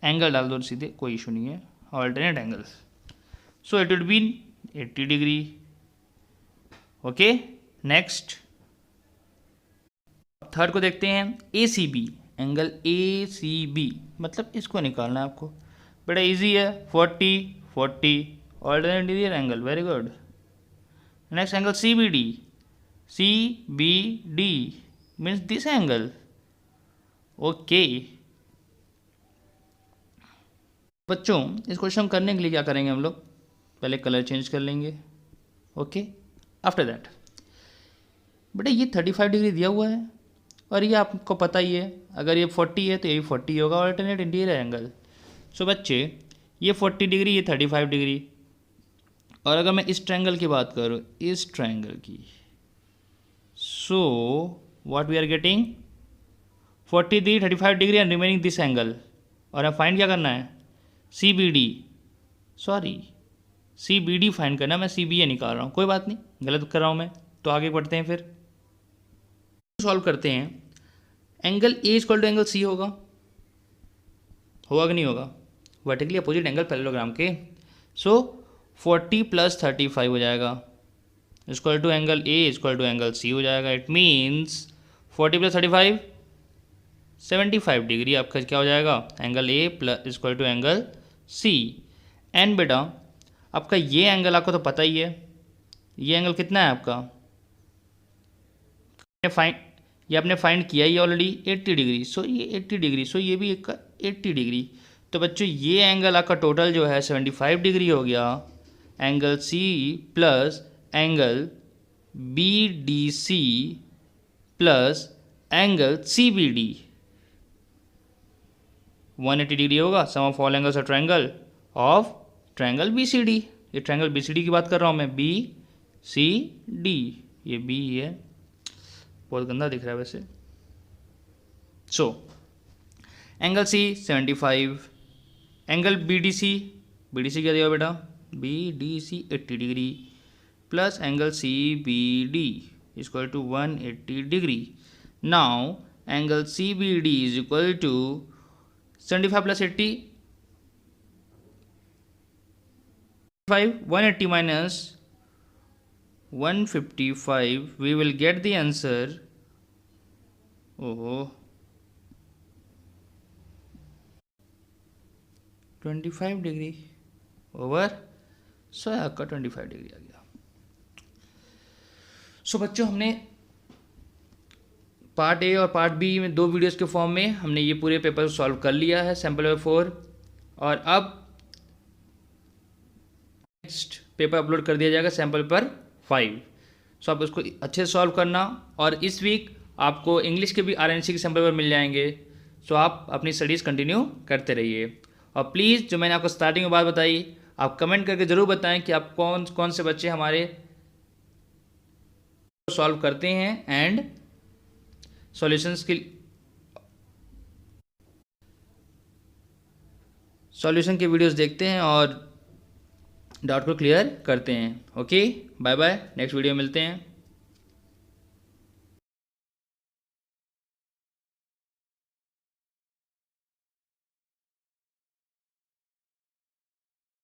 एंगल डाल दो सीधे, कोई इशू नहीं है, alternate angle, so it would be 80 degree, okay. Next, third को देखते हैं, A C B, angle A C B, मतलब इसको निकालना है आपको, बड़ा इजी है, 40 40 alternate interior angle, very good. Next angle C B D, C B D means this angle, okay. बच्चों इस क्वेश्चन करने के लिए क्या करेंगे हम लोग, पहले कलर चेंज कर लेंगे, ओके। आफ्टर दैट बेटा ये 35 डिग्री दिया हुआ है और ये आपको पता ही है, अगर ये 40 है तो ये भी 40 होगा, ऑल्टरनेट इंटीरियर एंगल। सो बच्चे ये 40 डिग्री, ये 35 डिग्री, और अगर मैं इस ट्रायंगल की बात करूँ, इस ट्रायंगल की, so what we are getting 40 degree 35 degree and remaining this angle, और हमें फाइंड क्या करना है, C B D, sorry C B D find करना है, मैं सी बी ए निकाल रहा हूँ, कोई बात नहीं गलत कर रहा हूँ मैं, तो आगे बढ़ते हैं, फिर सॉल्व करते हैं। Angle A equal to angle C होगा कि नहीं होगा, वर्टिकली अपोजिट एंगल पैरेललोग्राम के। सो 40 प्लस 35 हो जाएगा, equal to angle A equal to angle C हो जाएगा। इट मीन्स 40 प्लस 35 75 डिग्री आपका क्या हो जाएगा, angle A plus equal to angle C. And बेटा आपका ये एंगल आपको तो पता ही है, ये एंगल कितना है आपका, ये आपने फाइंड किया ही ऑलरेडी 80 डिग्री। सो ये 80 डिग्री, सो ये भी एक 80 डिग्री। तो बच्चों ये एंगल आपका टोटल जो है 75 डिग्री हो गया, angle C plus angle B D C plus angle C B D 180 degree होगा। Sum of all angles of triangle B C D. ये ट्रायंगल बी सी डी की बात कर रहा हूँ मैं, बी सी डी, ये बी है, बहुत गंदा दिख रहा है वैसे। So angle C 75, angle B D C क्या दिया बेटा, B D C 80 degree plus angle C B D equal to 180 degree. Now angle C B D is equal to 75 plus 80, 180 minus 155, we will get the answer, oh 25 degree over, so आपका 25 degree आ गया। सो बच्चों हमने part A और part B में 2 videos के form में हमने ये पूरे पेपर को सॉल्व कर लिया है, सैम्पल पेपर 4, और अब नेक्स्ट पेपर अपलोड कर दिया जाएगा, सैम्पल पेपर 5। सो आप उसको अच्छे से सॉल्व करना, और इस वीक आपको इंग्लिश के भी RNC के सैम्पल पेपर मिल जाएंगे। सो आप अपनी स्टडीज़ कंटिन्यू करते रहिए, और प्लीज़ जो मैंने आपको स्टार्टिंग में बात बताई, आप कमेंट करके ज़रूर बताएं कि आप कौन कौन से बच्चे हमारे सॉल्व करते हैं एंड सॉल्यूशंस के सॉल्यूशन के वीडियोस देखते हैं और डाउट को क्लियर करते हैं। Okay, bye bye, next video में मिलते हैं।